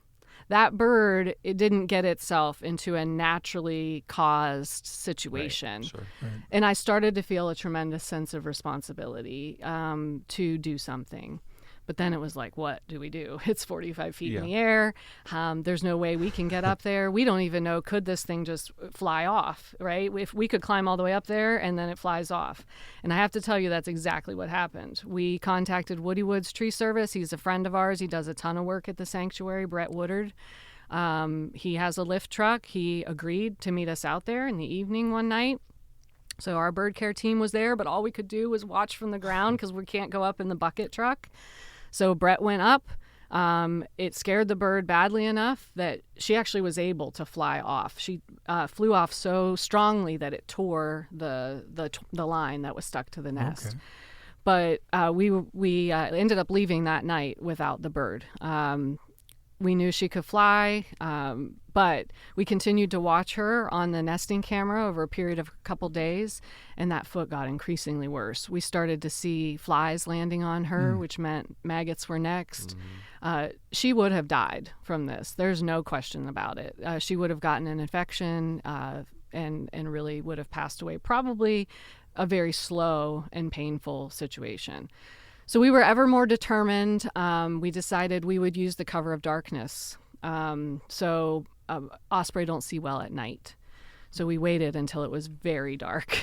D: That bird, it didn't get itself into a naturally caused situation.
C: Right, sure.
A: Right.
D: And I started to feel a tremendous sense of responsibility to do something. But then it was like, what do we do? It's 45 feet in the air. There's no way we can get up there. We don't even know, could this thing just fly off, right? If we could climb all the way up there and then it flies off. And I have to tell you, that's exactly what happened. We contacted Woody Woods Tree Service. He's a friend of ours. He does a ton of work at the sanctuary, Brett Woodard. He has a lift truck. He agreed to meet us out there in the evening one night. So our bird care team was there, but all we could do was watch from the ground because we can't go up in the bucket truck. So Brett went up. It scared the bird badly enough that she actually was able to fly off. She flew off so strongly that it tore the line that was stuck to the nest.
A: Okay.
D: But we ended up leaving that night without the bird. We knew she could fly, but we continued to watch her on the nesting camera over a period of a couple days, and that foot got increasingly worse. We started to see flies landing on her, which meant maggots were next. She would have died from this. There's no question about it. She would have gotten an infection and really would have passed away. Probably a very slow and painful situation. So we were ever more determined. We decided we would use the cover of darkness. So osprey don't see well at night. So we waited until it was very dark.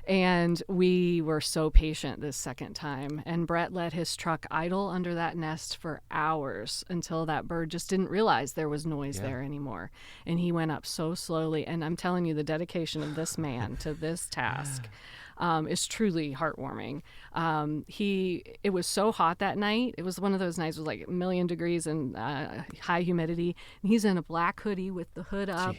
D: And we were so patient this second time. And Brett let his truck idle under that nest for hours until that bird just didn't realize there was noise there anymore. And he went up so slowly. And I'm telling you, the dedication of this man to this task is truly heartwarming. It was so hot that night. It was one of those nights with like 1,000,000 degrees and high humidity. And he's in a black hoodie with the hood up,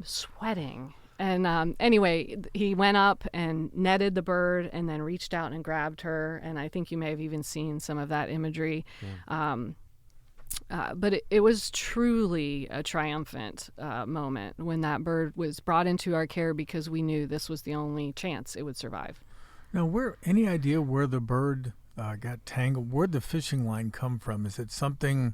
D: sweating. And anyway, he went up and netted the bird and then reached out and grabbed her. And I think you may have even seen some of that imagery. But it was truly a triumphant moment when that bird was brought into our care because we knew this was the only chance it would survive.
A: Now, any idea where the bird got tangled? Where'd the fishing line come from? Is it something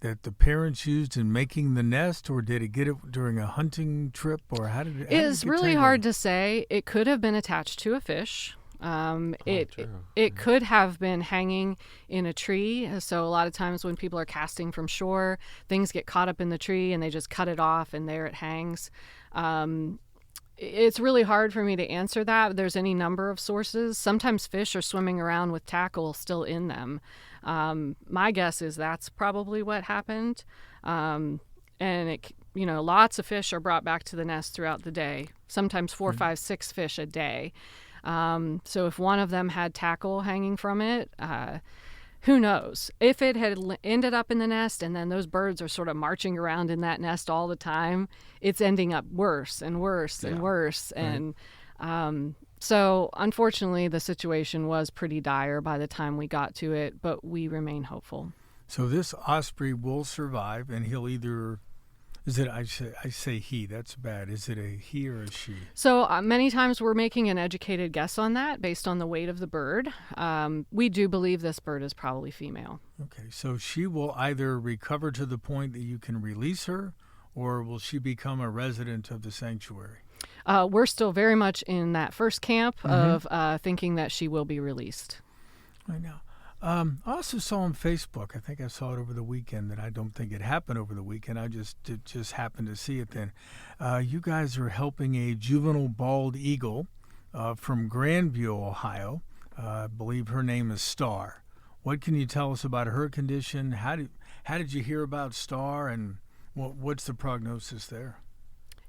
A: that the parents used in making the nest, or did it get it during a hunting trip, or how did it?
D: It's really hard to say. It could have been attached to a fish. It could have been hanging in a tree. So a lot of times when people are casting from shore, things get caught up in the tree and they just cut it off and there it hangs. It's really hard for me to answer that. There's any number of sources. Sometimes fish are swimming around with tackle still in them. My guess is that's probably what happened. And lots of fish are brought back to the nest throughout the day. Sometimes 4, 5, 6 fish a day. So if one of them had tackle hanging from it, who knows? If it had ended up in the nest and then those birds are sort of marching around in that nest all the time, it's ending up worse and worse and worse.
A: Right.
D: And so unfortunately, the situation was pretty dire by the time we got to it, but we remain hopeful.
A: So this osprey will survive, and he'll either... I say he, that's bad. Is it a he or a she?
D: So many times we're making an educated guess on that based on the weight of the bird. We do believe this bird is probably female.
A: Okay, so she will either recover to the point that you can release her, or will she become a resident of the sanctuary?
D: We're still very much in that first camp of thinking that she will be released.
A: Right now. I also saw on Facebook, I think I saw it over the weekend, that I don't think it happened over the weekend. I just happened to see it then. You guys are helping a juvenile bald eagle from Grandview, Ohio. I believe her name is Star. What can you tell us about her condition? How did you hear about Star, and what's the prognosis there?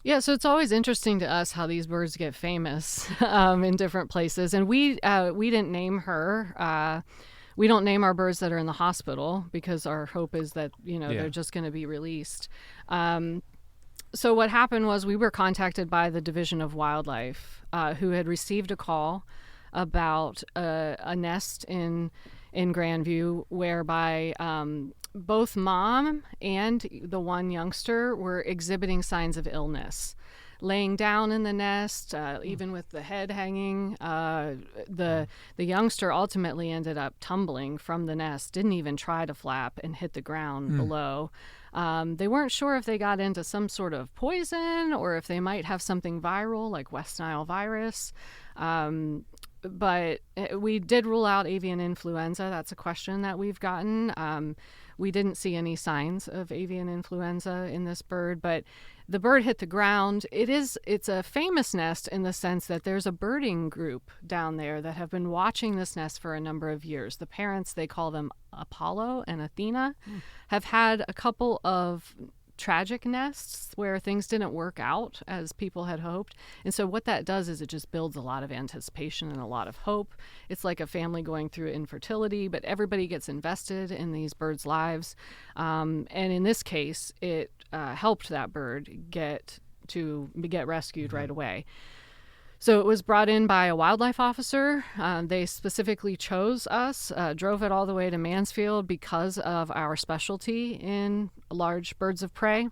D: Yeah, so it's always interesting to us how these birds get famous in different places. And we didn't name her. We don't name our birds that are in the hospital because our hope is that, they're just going to be released. So what happened was we were contacted by the Division of Wildlife, who had received a call about a nest in Grandview whereby both mom and the one youngster were exhibiting signs of illness. Laying down in the nest, even with the head hanging. The youngster ultimately ended up tumbling from the nest, didn't even try to flap, and hit the ground below. They weren't sure if they got into some sort of poison or if they might have something viral like West Nile virus. But we did rule out avian influenza. That's a question that we've gotten. We didn't see any signs of avian influenza in this bird, but the bird hit the ground. It's a famous nest in the sense that there's a birding group down there that have been watching this nest for a number of years. The parents, they call them Apollo and Athena, have had a couple of tragic nests where things didn't work out as people had hoped. And so what that does is it just builds a lot of anticipation and a lot of hope. It's like a family going through infertility, but everybody gets invested in these birds' lives. And in this case, it helped that bird get rescued right away. So it was brought in by a wildlife officer. They specifically chose us, drove it all the way to Mansfield because of our specialty in large birds of prey.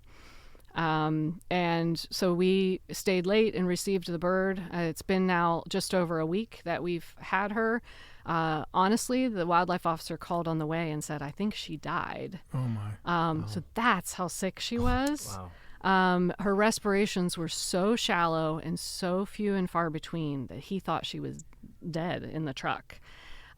D: And so we stayed late and received the bird. It's been now just over a week that we've had her. Honestly, the wildlife officer called on the way and said, I think she died.
A: Oh, my.
D: So that's how sick she was.
B: Wow.
D: Her respirations were so shallow and so few and far between that he thought she was dead in the truck.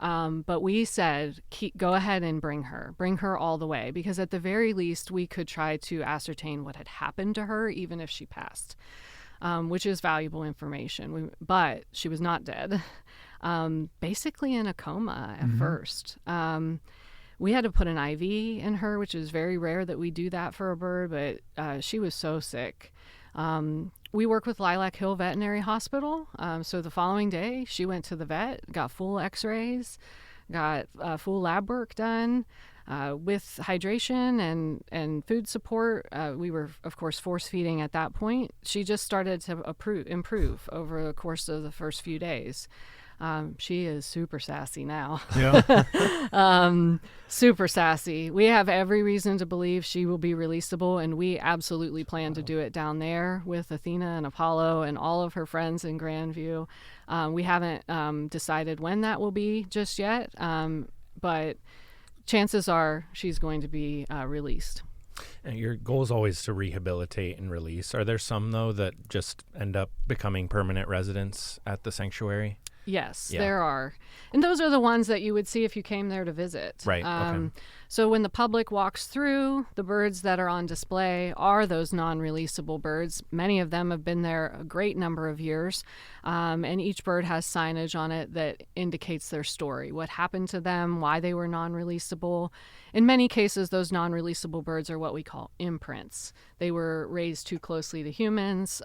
D: But we said, go ahead and bring her all the way, because at the very least we could try to ascertain what had happened to her, even if she passed, which is valuable information. But she was not dead, basically in a coma at first. We had to put an IV in her, which is very rare that we do that for a bird, but she was so sick. We work with Lilac Hill Veterinary Hospital. So the following day, she went to the vet, got full x-rays, got full lab work done. With hydration and food support, we were, of course, force feeding at that point. She just started to improve over the course of the first few days. She is super sassy now.
A: Yeah.
D: Super sassy. We have every reason to believe she will be releasable, and we absolutely plan to do it down there with Athena and Apollo and all of her friends in Grandview. We haven't decided when that will be just yet, but chances are she's going to be released.
B: And your goal is always to rehabilitate and release. Are there some, though, that just end up becoming permanent residents at the sanctuary?
D: Yes,
B: Yeah.
D: there are. And those are the ones that you would see if you came there to visit.
B: Right, okay.
D: So when the public walks through, the birds that are on display are those non-releasable birds. Many of them have been there a great number of years, and each bird has signage on it that indicates their story, what happened to them, why they were non-releasable. In many cases, those non-releasable birds are what we call imprints. They were raised too closely to humans,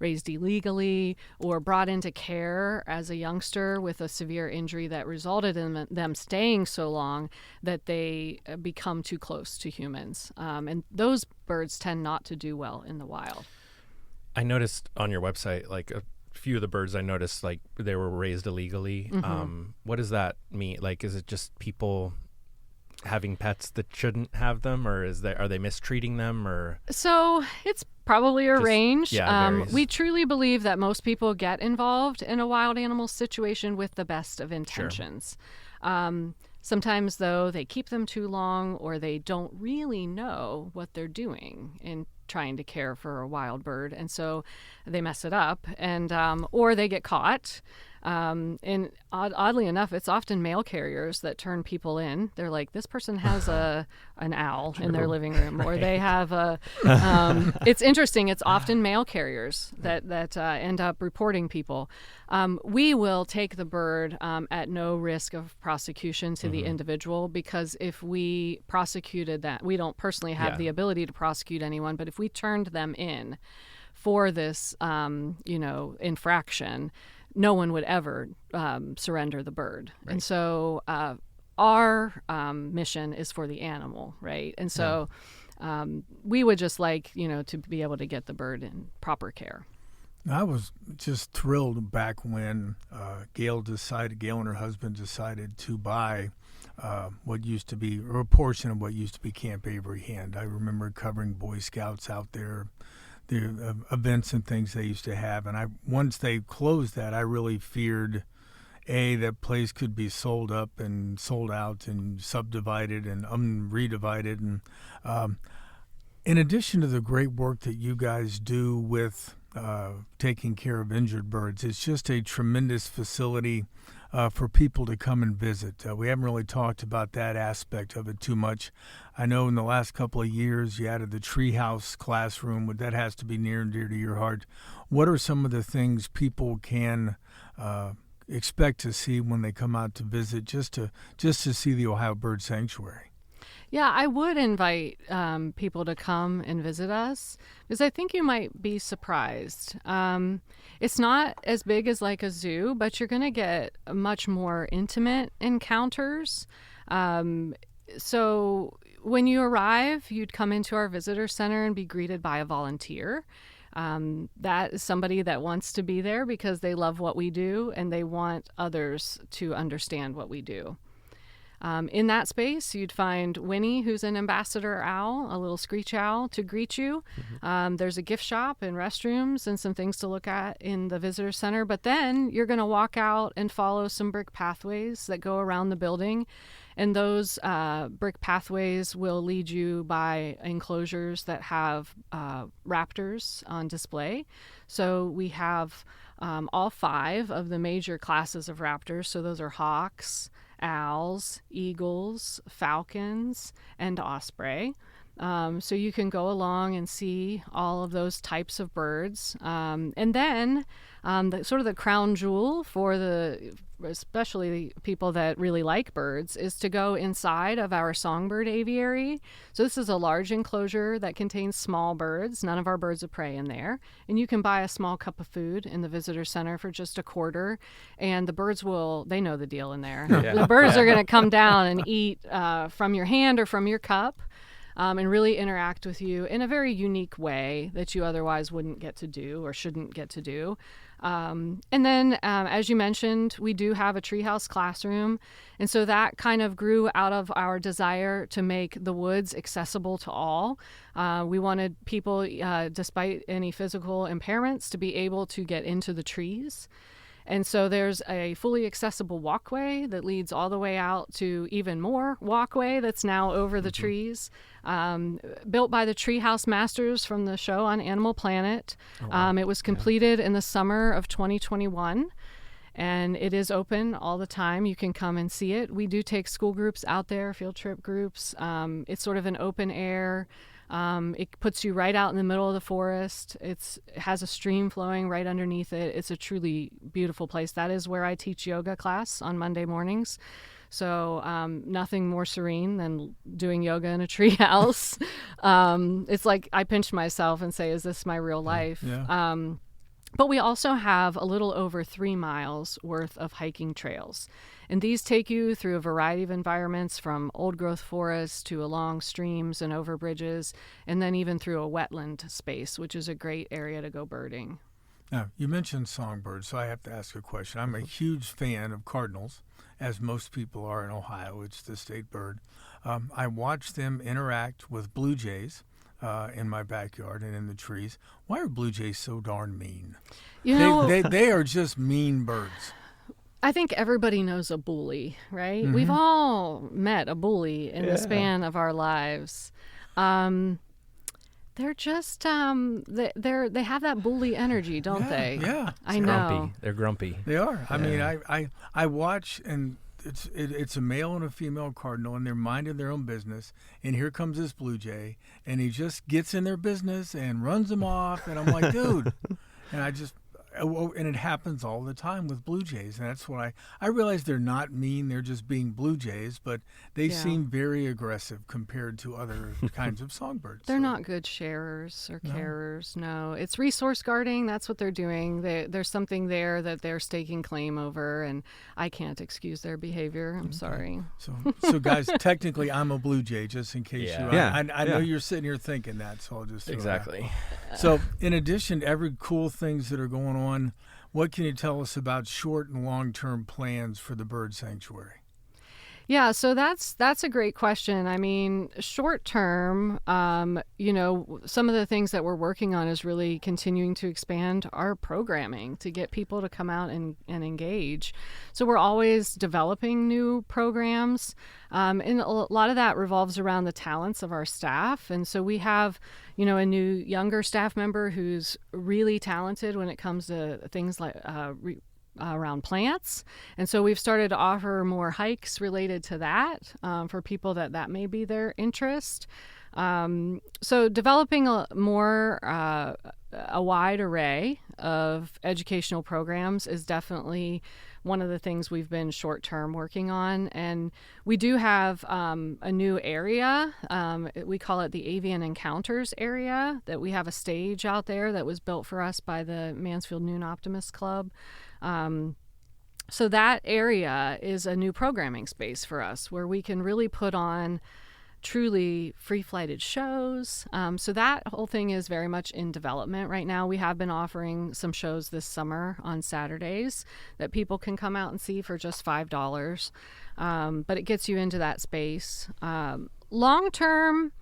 D: raised illegally, or brought into care as a youngster with a severe injury that resulted in them staying so long that they become too close to humans. And those birds tend not to do well in the wild.
B: I noticed on your website, like a few of the birds I noticed, like they were raised illegally. What does that mean? Like, is it just people having pets that shouldn't have them, or are they mistreating them, or? So
D: it's probably a range.
B: Varies.
D: We truly believe that most people get involved in a wild animal situation with the best of intentions. Sure. Sometimes, though, they keep them too long, or they don't really know what they're doing in trying to care for a wild bird, and so they mess it up, and or they get caught. And oddly enough, it's often mail carriers that turn people in. They're like, this person has an owl in their living room, or they have a. It's interesting. It's often mail carriers that end up reporting people. We will take the bird at no risk of prosecution to the individual, because if we prosecuted that, we don't personally have the ability to prosecute anyone, but if we turned them in for this, infraction, no one would ever surrender the bird. Right. And so our mission is for the animal, right? And so we would just like, to be able to get the bird in proper care.
A: I was just thrilled back when Gail and her husband decided to buy what used to be, or a portion of what used to be Camp Avery Hand. I remember covering Boy Scouts out there, the events and things they used to have. And once they closed that, I really feared, that place could be sold up and sold out and subdivided and redivided. And in addition to the great work that you guys do with taking care of injured birds, it's just a tremendous facility for people to come and visit. We haven't really talked about that aspect of it too much. I know in the last couple of years you added the treehouse classroom, but that has to be near and dear to your heart. What are some of the things people can expect to see when they come out to visit, just to see the Ohio Bird Sanctuary?
D: Yeah, I would invite people to come and visit us because I think you might be surprised. It's not as big as like a zoo, but you're going to get much more intimate encounters. So when you arrive, you'd come into our visitor center and be greeted by a volunteer. That is somebody that wants to be there because they love what we do and they want others to understand what we do. In that space, you'd find Winnie, who's an ambassador owl, a little screech owl, to greet you. Mm-hmm. There's a gift shop and restrooms and some things to look at in the visitor center. But then you're going to walk out and follow some brick pathways that go around the building. And those brick pathways will lead you by enclosures that have raptors on display. So we have all 5 of the major classes of raptors. So those are hawks, owls, eagles, falcons, and osprey. So you can go along and see all of those types of birds. And then the crown jewel for especially the people that really like birds is to go inside of our songbird aviary. So this is a large enclosure that contains small birds, none of our birds of prey in there. And you can buy a small cup of food in the visitor center for just $0.25. And the birds they know the deal in there. Yeah. The birds are going to come down and eat from your hand or from your cup. And really interact with you in a very unique way that you otherwise wouldn't get to do or shouldn't get to do. And then, as you mentioned, we do have a treehouse classroom. And so that kind of grew out of our desire to make the woods accessible to all. We wanted people, despite any physical impairments, to be able to get into the trees. And so there's a fully accessible walkway that leads all the way out to even more walkway that's now over the trees, built by the Treehouse Masters from the show on Animal Planet. Oh, wow. It was completed in the summer of 2021, and it is open all the time. You can come and see it. We do take school groups out there, field trip groups. It's sort of an open air. It puts you right out in the middle of the forest. It has a stream flowing right underneath it. It's a truly beautiful place. That is where I teach yoga class on Monday mornings. So nothing more serene than doing yoga in a treehouse. It's like I pinch myself and say, is this my real life? Yeah. But we also have a little over 3 miles worth of hiking trails. And these take you through a variety of environments, from old growth forests to along streams and over bridges, and then even through a wetland space, which is a great area to go birding.
A: Now, you mentioned songbirds, so I have to ask a question. I'm a huge fan of cardinals, as most people are in Ohio. It's the state bird. I watch them interact with blue jays in my backyard and in the trees. Why are blue jays so darn mean? They are just mean birds.
D: I think everybody knows a bully, right? Mm-hmm. We've all met a bully in the span of our lives. They're just they have that bully energy, don't they?
A: Yeah,
D: I know.
B: They're grumpy.
A: They are. I mean, I watch, and it's a male and a female cardinal, and they're minding their own business. And here comes this blue jay, and he just gets in their business and runs them off. And I'm like, dude. And and it happens all the time with blue jays, and that's what I realize they're not mean, they're just being blue jays, but they seem very aggressive compared to other kinds of songbirds.
D: They're not good sharers or carers. No, it's resource guarding. That's what they're doing. There's something there that they're staking claim over, and I can't excuse their behavior. I'm sorry.
A: So guys, technically I'm a blue jay, just in case you. I know you're sitting here thinking that, so I'll just
B: Exactly.
A: So in addition to every cool things that are going on, what can you tell us about short and long-term plans for the bird sanctuary?
D: Yeah, so that's a great question. I mean, short term, some of the things that we're working on is really continuing to expand our programming to get people to come out and engage. So we're always developing new programs, and a lot of that revolves around the talents of our staff. And so we have, a new younger staff member who's really talented when it comes to things like around plants. And so we've started to offer more hikes related to that for people that may be their interest. So developing a wide array of educational programs is definitely one of the things we've been short-term working on. And we do have a new area. We call it the Avian Encounters area, that we have a stage out there that was built for us by the Mansfield Noon Optimist Club. So that area is a new programming space for us where we can really put on truly free-flighted shows. So that whole thing is very much in development right now. We have been offering some shows this summer on Saturdays that people can come out and see for just $5. But it gets you into that space. Long-term,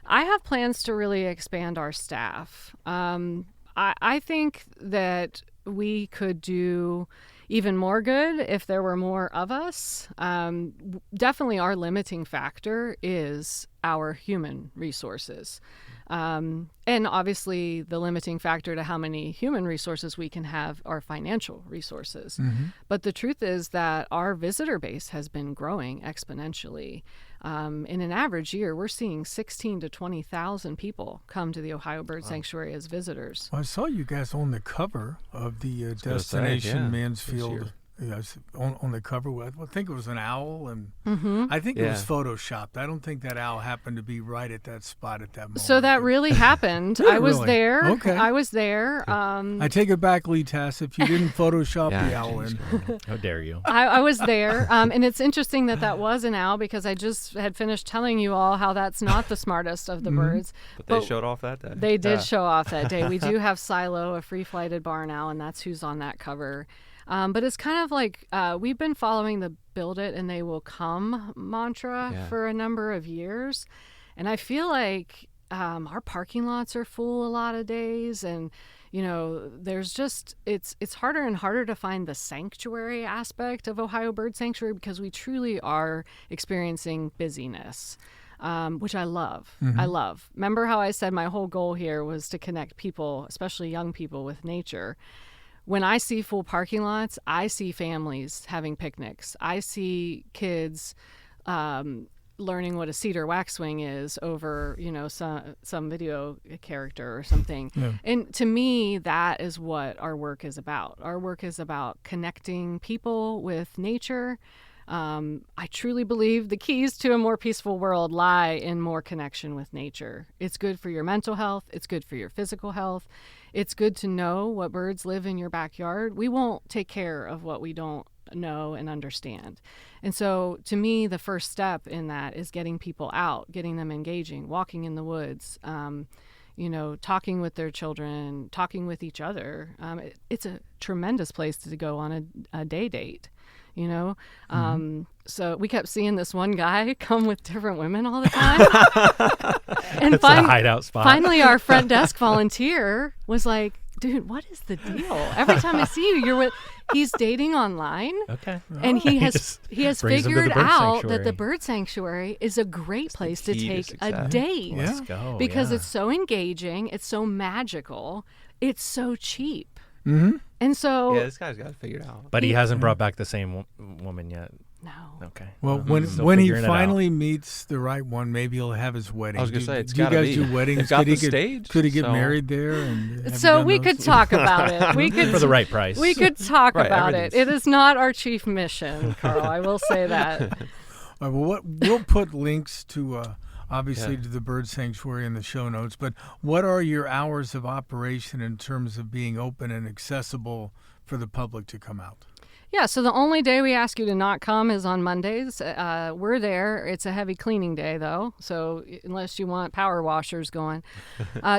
D: I have plans to really expand our staff. I think that we could do even more good if there were more of us. Definitely our limiting factor is our human resources. And obviously the limiting factor to how many human resources we can have are financial resources. Mm-hmm. But the truth is that our visitor base has been growing exponentially. In an average year, we're seeing 16 to 20,000 people come to the Ohio Bird Sanctuary as visitors.
A: Well, I saw you guys on the cover of the Destination Mansfield. Yes, on the cover, I think it was an owl, and I think it was photoshopped. I don't think that owl happened to be right at that spot at that moment.
D: So that really happened. I was there. Okay. I was there.
A: I take it back, Lee Tass, if you didn't Photoshop the owl in.
B: How dare you?
D: I was there, and it's interesting that was an owl because I just had finished telling you all how that's not the smartest of the birds.
C: But they showed off that day.
D: They did show off that day. We do have Silo, a free-flighted barn owl, and that's who's on that cover. But it's kind of like we've been following the build it and they will come mantra for a number of years. And I feel like our parking lots are full a lot of days. And, there's just it's harder and harder to find the sanctuary aspect of Ohio Bird Sanctuary because we truly are experiencing busyness. Which I love. Mm-hmm. I love. Remember how I said my whole goal here was to connect people, especially young people, with nature. When I see full parking lots, I see families having picnics. I see kids learning what a cedar waxwing is over, some video character or something. Yeah. And to me, that is what our work is about. Our work is about connecting people with nature. I truly believe the keys to a more peaceful world lie in more connection with nature. It's good for your mental health. It's good for your physical health. It's good to know what birds live in your backyard. We won't take care of what we don't know and understand. And so to me, the first step in that is getting people out, getting them engaging, walking in the woods, talking with their children, talking with each other. It's a tremendous place to go on a day date. So we kept seeing this one guy come with different women all the time. And
B: it's a hideout spot.
D: Finally, our front desk volunteer was like, dude, what is the deal? Every time I see you, he's dating online.
B: Okay.
D: And he has figured out that the bird sanctuary is a great place to take a date.
B: Let's go.
D: Because it's so engaging, it's so magical, it's so cheap.
A: Mm-hmm.
D: And so
C: this guy's got it figured out.
B: But he hasn't brought back the same woman yet.
D: No.
B: Okay.
A: Well,
B: Still
A: when he
B: figuring it out.
A: finally meets the right one, maybe he'll have his wedding.
C: I was gonna say, it's
A: do you
C: gotta
A: guys
C: be.
A: do weddings?
C: It's got
A: Could he
C: the
A: get,
C: stage,
A: Could he get
C: so-
A: married there? And have you
D: So
A: done
D: we
A: those?
D: could talk about it. We could
B: For the right price.
D: We could talk
C: Right,
D: about it.
C: everything's-
D: It is not our chief mission, Carl. I will say that.
A: All right, well, we'll put links to obviously
C: Yeah.
A: to the bird sanctuary in the show notes. But what are your hours of operation in terms of being open and accessible for the public to come out?
D: Yeah, so the only day we ask you to not come is on Mondays. We're there. It's a heavy cleaning day, though, so unless you want power washers going.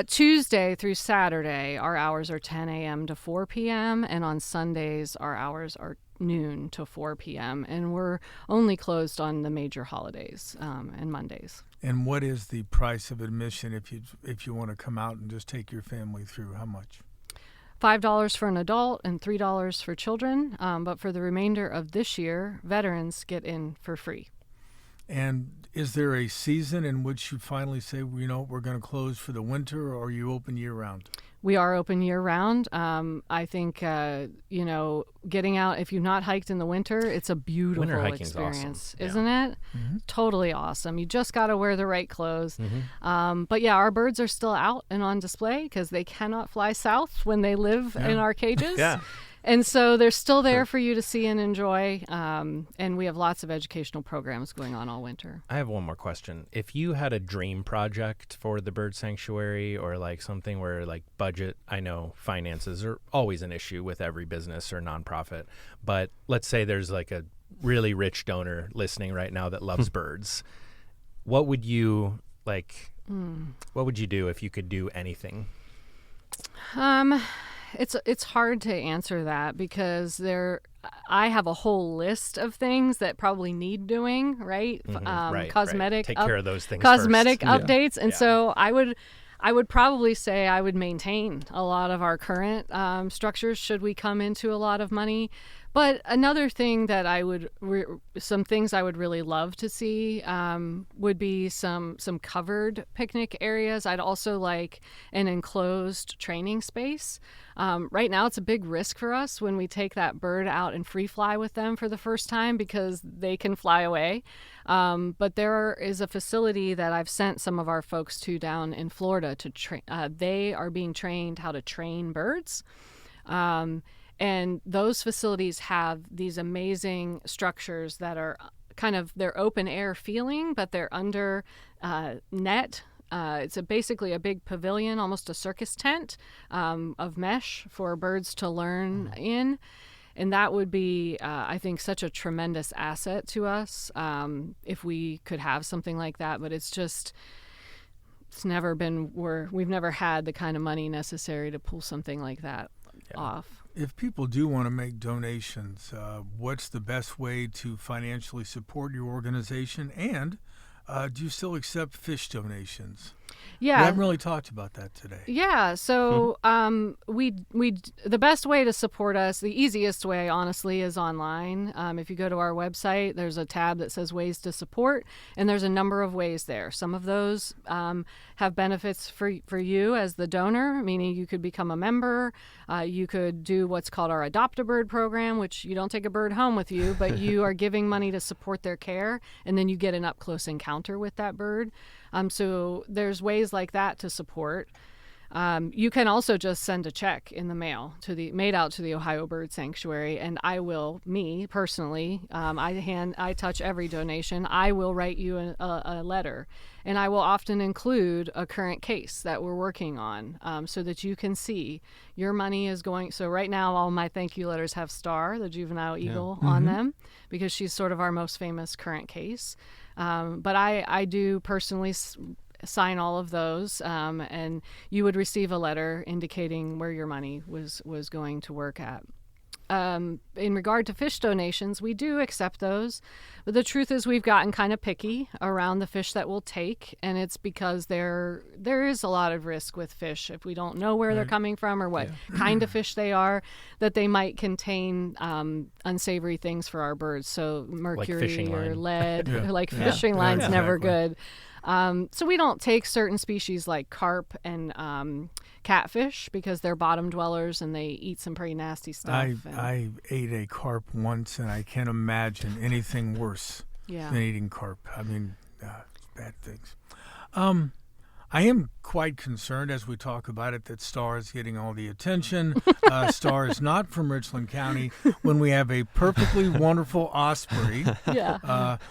D: Tuesday through Saturday, our hours are 10 a.m. to 4 p.m., and on Sundays, our hours are noon to 4 p.m., and we're only closed on the major holidays and Mondays.
A: And what is the price of admission if you want to come out and just take your family through? How much?
D: $5 for an adult and $3 for children, but for the remainder of this year, veterans get in for free.
A: And is there a season in which you finally say, we're going to close for the winter, or are you open year-round?
D: We are open year-round. I think, getting out, if you've not hiked in the winter, it's a beautiful
B: Winter hiking's
D: experience,
B: awesome. Yeah.
D: isn't it?
A: Mm-hmm.
D: Totally awesome. You just got to wear the right clothes.
B: Mm-hmm.
D: But yeah, our birds are still out and on display because they cannot fly south when they live in our cages.
B: Yeah.
D: And so they're still there for you to see and enjoy. And we have lots of educational programs going on all winter.
B: I have one more question. If you had a dream project for the bird sanctuary, or like something where like budget, I know finances are always an issue with every business or nonprofit, but let's say there's like a really rich donor listening right now that loves birds. What would you what would you do if you could do anything?
D: It's hard to answer that because I have a whole list of things that probably need doing, right?
B: Right.
D: Cosmetic
B: Take care of those things
D: cosmetic
B: first.
D: updates, and
B: Yeah.
D: so I would probably say I would maintain a lot of our current structures should we come into a lot of money. But another thing that some things I would really love to see would be some covered picnic areas. I'd also like an enclosed training space. Right now, it's a big risk for us when we take that bird out and free fly with them for the first time because they can fly away. But there is a facility that I've sent some of our folks to down in Florida to train. They are being trained how to train birds. And those facilities have these amazing structures that are they're open air feeling, but they're under net. It's basically a big pavilion, almost a circus tent of mesh for birds to learn in. And that would be, I think, such a tremendous asset to us if we could have something like that. But we've never had the kind of money necessary to pull something like that off.
A: If people do want to make donations, what's the best way to financially support your organization? And do you still accept fish donations?
D: Yeah.
A: We haven't really talked about that today.
D: Yeah. So the best way to support us, the easiest way, honestly, is online. If you go to our website, there's a tab that says ways to support, and there's a number of ways there. Some of those have benefits for you as the donor, meaning you could become a member. You could do what's called our Adopt a Bird program, which you don't take a bird home with you, but you are giving money to support their care, and then you get an up-close encounter with that bird. So there's ways like that to support. You can also just send a check in the mail made out to the Ohio Bird Sanctuary, and me personally, I touch every donation. I will write you a letter, and I will often include a current case that we're working on, so that you can see your money is going. So right now, all my thank you letters have Star, the juvenile eagle, on them because she's sort of our most famous current case. But I do personally sign all of those, and you would receive a letter indicating where your money was going to work at. In regard to fish donations, we do accept those, but the truth is we've gotten kind of picky around the fish that we'll take, and it's because there is a lot of risk with fish if we don't know where they're coming from or what kind of fish they are, that they might contain unsavory things for our birds. So mercury or lead, fishing line's never good. So we don't take certain species like carp and catfish because they're bottom dwellers and they eat some pretty nasty stuff.
A: I ate a carp once, and I can't imagine anything worse than eating carp. I mean, it's bad things. I am quite concerned as we talk about it that Star is getting all the attention. Star is not from Richland County when we have a perfectly wonderful osprey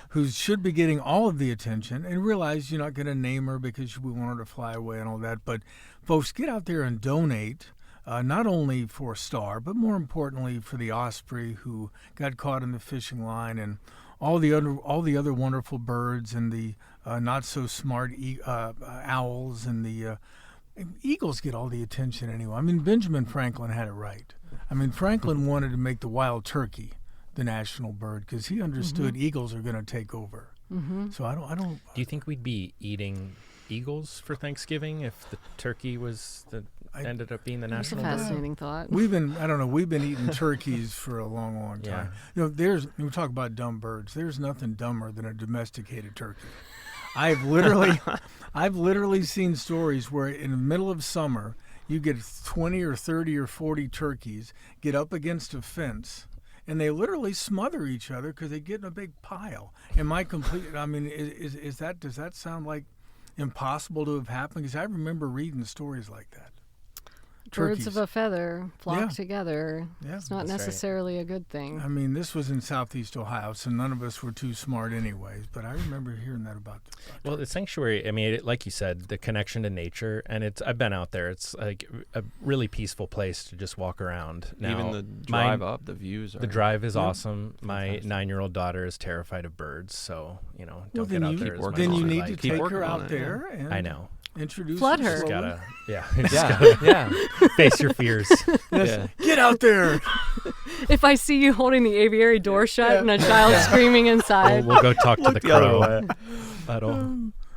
A: who should be getting all of the attention, and realize you're not going to name her because we want her to fly away and all that. But folks, get out there and donate. Not only for Star, but more importantly for the osprey who got caught in the fishing line, and all the other wonderful birds, and the not so smart owls, and the eagles get all the attention anyway. I mean, Benjamin Franklin had it right. I mean, Franklin wanted to make the wild turkey the national bird because he understood eagles are going to take over. So I don't.
B: Do you think we'd be eating eagles for Thanksgiving if the turkey was ended up being the national bird?
D: That's a fascinating thought.
A: We've been eating turkeys for a long, long time. You know, we talk about dumb birds. There's nothing dumber than a domesticated turkey. I've literally seen stories where in the middle of summer you get 20 or 30 or 40 turkeys get up against a fence, and they literally smother each other because they get in a big pile. Does that sound like impossible to have happened? Because I remember reading stories like that.
D: Birds of a feather flock together.
A: Yeah,
D: it's not necessarily a good thing.
A: I mean, this was in Southeast Ohio, so none of us were too smart anyways, but I remember hearing that about
B: Well, the sanctuary, I mean, like you said, the connection to nature, and I've been out there. It's like a really peaceful place to just walk around. Now,
C: even the drive up, the views are...
B: The drive is awesome. My 9-year-old daughter is terrified of birds, so, don't get out there as much.
A: Then you
B: as
A: need
B: like.
A: to take her out there. And
B: I know.
A: Introduce
D: Flood
A: her.
D: her.
B: Just gotta,
C: Yeah.
B: face your fears.
A: Get out there.
B: If
D: I see you holding the aviary door shut and a child screaming inside,
B: we'll go talk to the crow.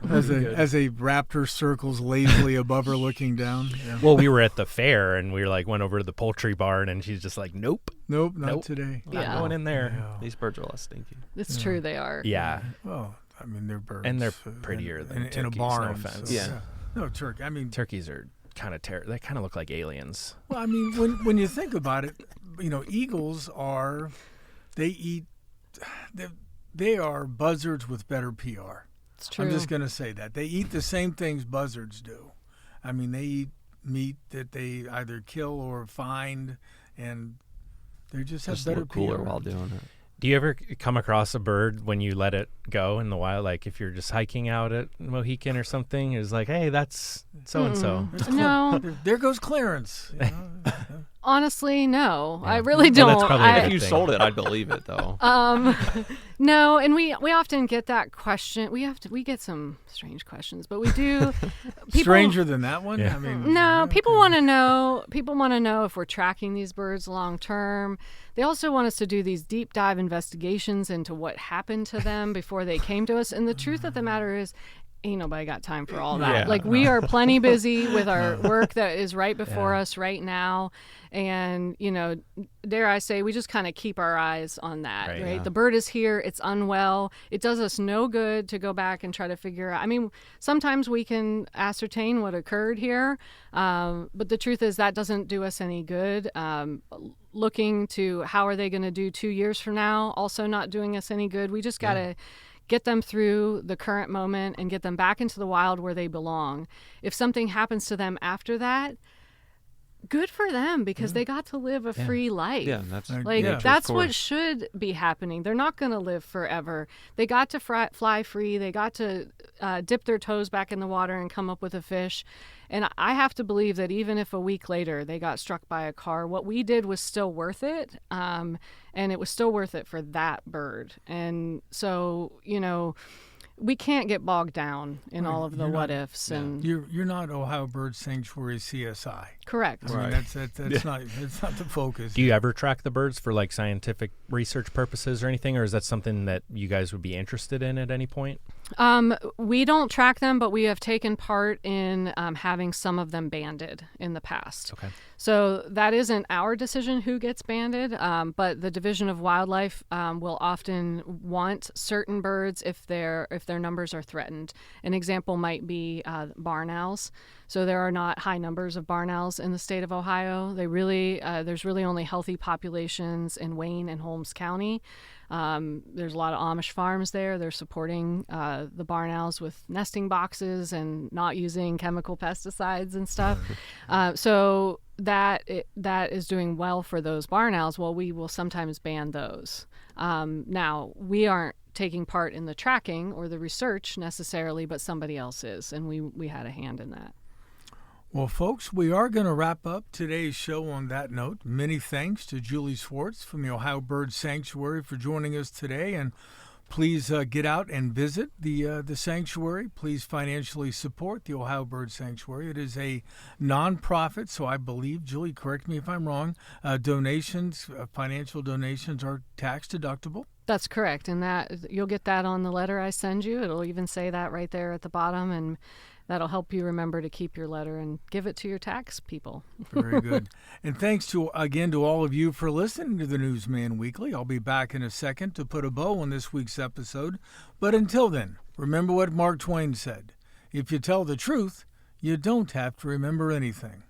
A: As a raptor circles lazily above her, looking down. Yeah.
B: Well, we were at the fair, and we went over to the poultry barn, and she's just like, "Nope,
A: not today.
B: Not going in there."
A: Yeah.
C: These birds are less stinky.
D: It's true, they are.
B: Yeah.
A: Well, I mean, they're birds,
B: and they're prettier than turkeys.
A: In a barn.
B: No offense.
C: Yeah.
A: No, turkey. I mean,
B: turkeys are kind of they kind of look like aliens.
A: Well, I mean, when you think about it, eagles are, they are buzzards with better PR.
D: It's true.
A: I'm just going to say that. They eat the same things buzzards do. I mean, they eat meat that they either kill or find, and they just have better PR.
C: Cooler while doing it.
B: Do you ever come across a bird when you let it go in the wild? Like if you're just hiking out at Mohican or something, it's like, hey, that's so-and-so.
D: No.
A: There goes Clarence.
D: Honestly, no. Yeah. I really don't.
B: Well, that's probably
C: if you sold it, I'd believe it, though.
D: No, and we often get that question. We get some strange questions, but we do.
A: Stranger than that one?
B: Yeah.
A: I mean,
D: no, people want to know. People want to know if we're tracking these birds long term. They also want us to do these deep dive investigations into what happened to them before they came to us. And the truth of the matter is, ain't nobody got time for all that.
B: Yeah.
D: We are plenty busy with our work that is right before us right now. And, dare I say, we just kind of keep our eyes on that, right?
B: Yeah.
D: The bird is here. It's unwell. It does us no good to go back and try to figure out. I mean, sometimes we can ascertain what occurred here. But the truth is that doesn't do us any good. Looking to how are they going to do 2 years from now, also not doing us any good. We just got to get them through the current moment and get them back into the wild where they belong. If something happens to them after that, good for them because they got to live a free life.
C: Yeah, that's
D: that's what should be happening. They're not going to live forever. They got to fly free. They got to dip their toes back in the water and come up with a fish. And I have to believe that even if a week later they got struck by a car, what we did was still worth it. And it was still worth it for that bird. And so, we can't get bogged down in all of the what ifs. And
A: you're not Ohio Bird Sanctuary CSI.
D: Correct.
A: I mean,
C: Right.
A: that's not the focus.
B: Do you ever track the birds for like scientific research purposes or anything, or is that something that you guys would be interested in at any point?
D: We don't track them, but we have taken part in having some of them banded in the past.
B: Okay.
D: So that isn't our decision who gets banded, but the Division of Wildlife will often want certain birds if their numbers are threatened. An example might be barn owls. So there are not high numbers of barn owls in the state of Ohio. There's really only healthy populations in Wayne and Holmes County. There's a lot of Amish farms there. They're supporting the barn owls with nesting boxes and not using chemical pesticides and stuff. So that is doing well for those barn owls. Well, we will sometimes ban those. Now, we aren't taking part in the tracking or the research necessarily, but somebody else is, and we had a hand in that.
A: Well, folks, we are going to wrap up today's show on that note. Many thanks to Julie Schwartz from the Ohio Bird Sanctuary for joining us today. And please get out and visit the sanctuary. Please financially support the Ohio Bird Sanctuary. It is a nonprofit, so I believe, Julie, correct me if I'm wrong, financial donations are tax deductible.
D: That's correct, and that you'll get that on the letter I send you. It'll even say that right there at the bottom, and that'll help you remember to keep your letter and give it to your tax people.
A: Very good. And thanks again to all of you for listening to the Newsman Weekly. I'll be back in a second to put a bow on this week's episode. But until then, remember what Mark Twain said. If you tell the truth, you don't have to remember anything.